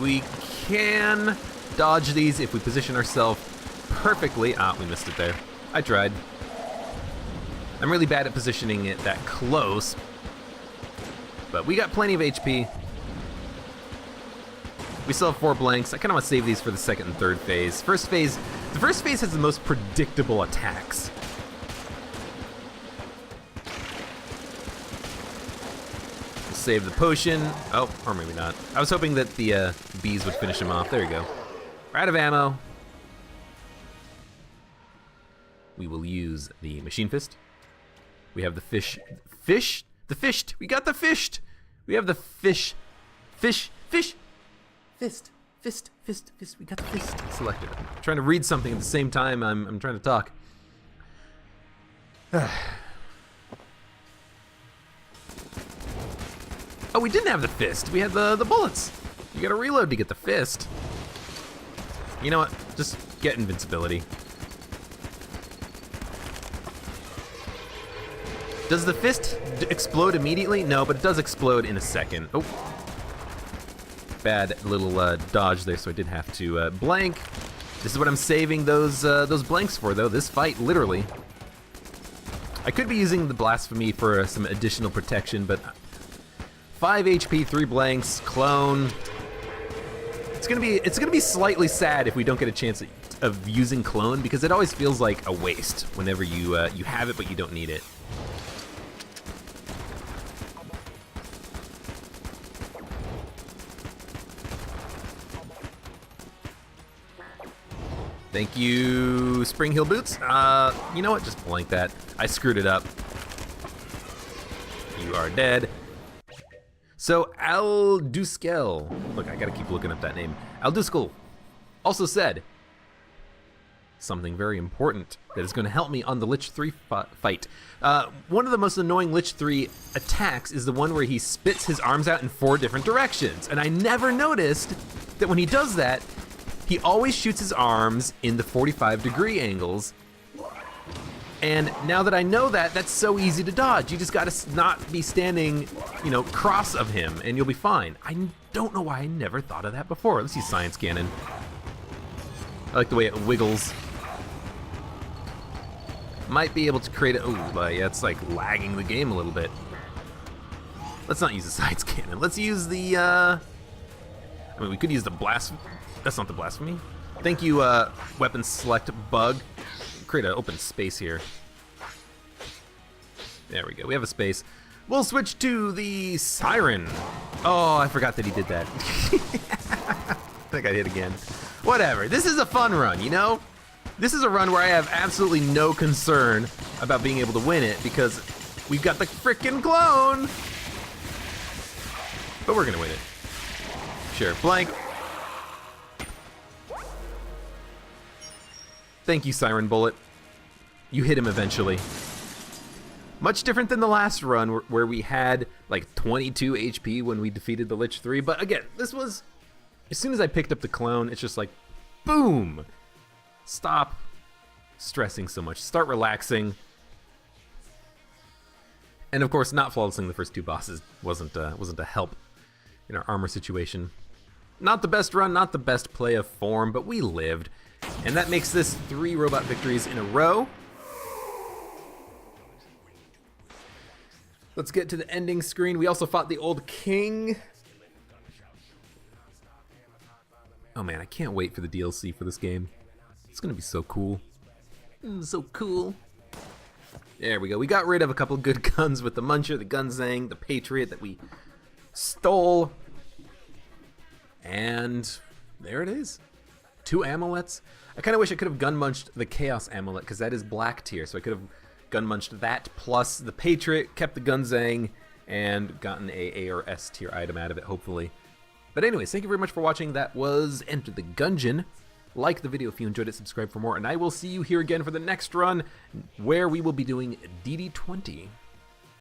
We can dodge these if we position ourselves perfectly. Ah, we missed it there. I tried. I'm really bad at positioning it that close, but we got plenty of HP. We still have 4 blanks. I kind of want to save these for the second and third phase. The first phase has the most predictable attacks. Save the potion. Oh, or maybe not. I was hoping that the bees would finish him off. There you go. We're out of ammo. We will use the machine fist. We have the fish. Fish? The fished. We got the fished. We have the fish. Fish. Fist. We got the fist selected. I'm trying to read something at the same time I'm trying to talk. Oh, we didn't have the fist. We had the bullets. You gotta reload to get the fist. You know what? Just get invincibility. Does the fist explode immediately? No, but it does explode in a second. Oh. Bad little dodge there, so I did have to blank. This is what I'm saving those blanks for, though. This fight, literally. I could be using the blasphemy for some additional protection, but 5 HP, 3 blanks, clone. It's gonna be slightly sad if we don't get a chance of using clone, because it always feels like a waste whenever you have it but you don't need it. Thank you, Spring Heel Boots. You know what? Just blank that. I screwed it up. You are dead. So Alduskel, look, I gotta keep looking up that name. Alduskel also said, something very important that is going to help me on the Lich 3 fight. One of the most annoying Lich 3 attacks is the one where he spits his arms out in 4 different directions. And I never noticed that when he does that, he always shoots his arms in the 45-degree angles. And now that I know that, that's so easy to dodge. You just gotta not be standing, you know, cross of him, and you'll be fine. I don't know why I never thought of that before. Let's use Science Cannon. I like the way it wiggles. Might be able to create a, yeah, it's like lagging the game a little bit. Let's not use the Science Cannon. Let's use the, I mean, we could use the Blasphemy. That's not the Blasphemy. Thank you, Weapon Select Bug. Create an open space here. There we go. We have a space. We'll switch to the Siren. Oh, I forgot that he did that. I think I hit again. Whatever. This is a fun run, you know? This is a run where I have absolutely no concern about being able to win it because we've got the frickin' clone. But we're gonna win it. Sure. Blank. Thank you, Siren Bullet. You hit him eventually. Much different than the last run where we had like 22 HP when we defeated the Lich 3. But again, this was, as soon as I picked up the clone, it's just like, boom. Stop stressing so much. Start relaxing. And of course, not flawlessing the first 2 bosses wasn't a help in our armor situation. Not the best run, not the best play of form, but we lived. And that makes this 3 robot victories in a row. Let's get to the ending screen. We also fought the Old King. Oh man, I can't wait for the DLC for this game. It's gonna be so cool. So cool. There we go. We got rid of a couple good guns with the Muncher, the Gunzang, the Patriot that we stole. And there it is. 2 amulets. I kind of wish I could have gun munched the Chaos amulet because that is black tier, so I could have gun munched that plus the Patriot, kept the Gunzang, and gotten a or S tier item out of it, hopefully. But anyways, thank you very much for watching. That was Enter the Gungeon. Like the video if you enjoyed it, subscribe for more, and I will see you here again for the next run where we will be doing DD20.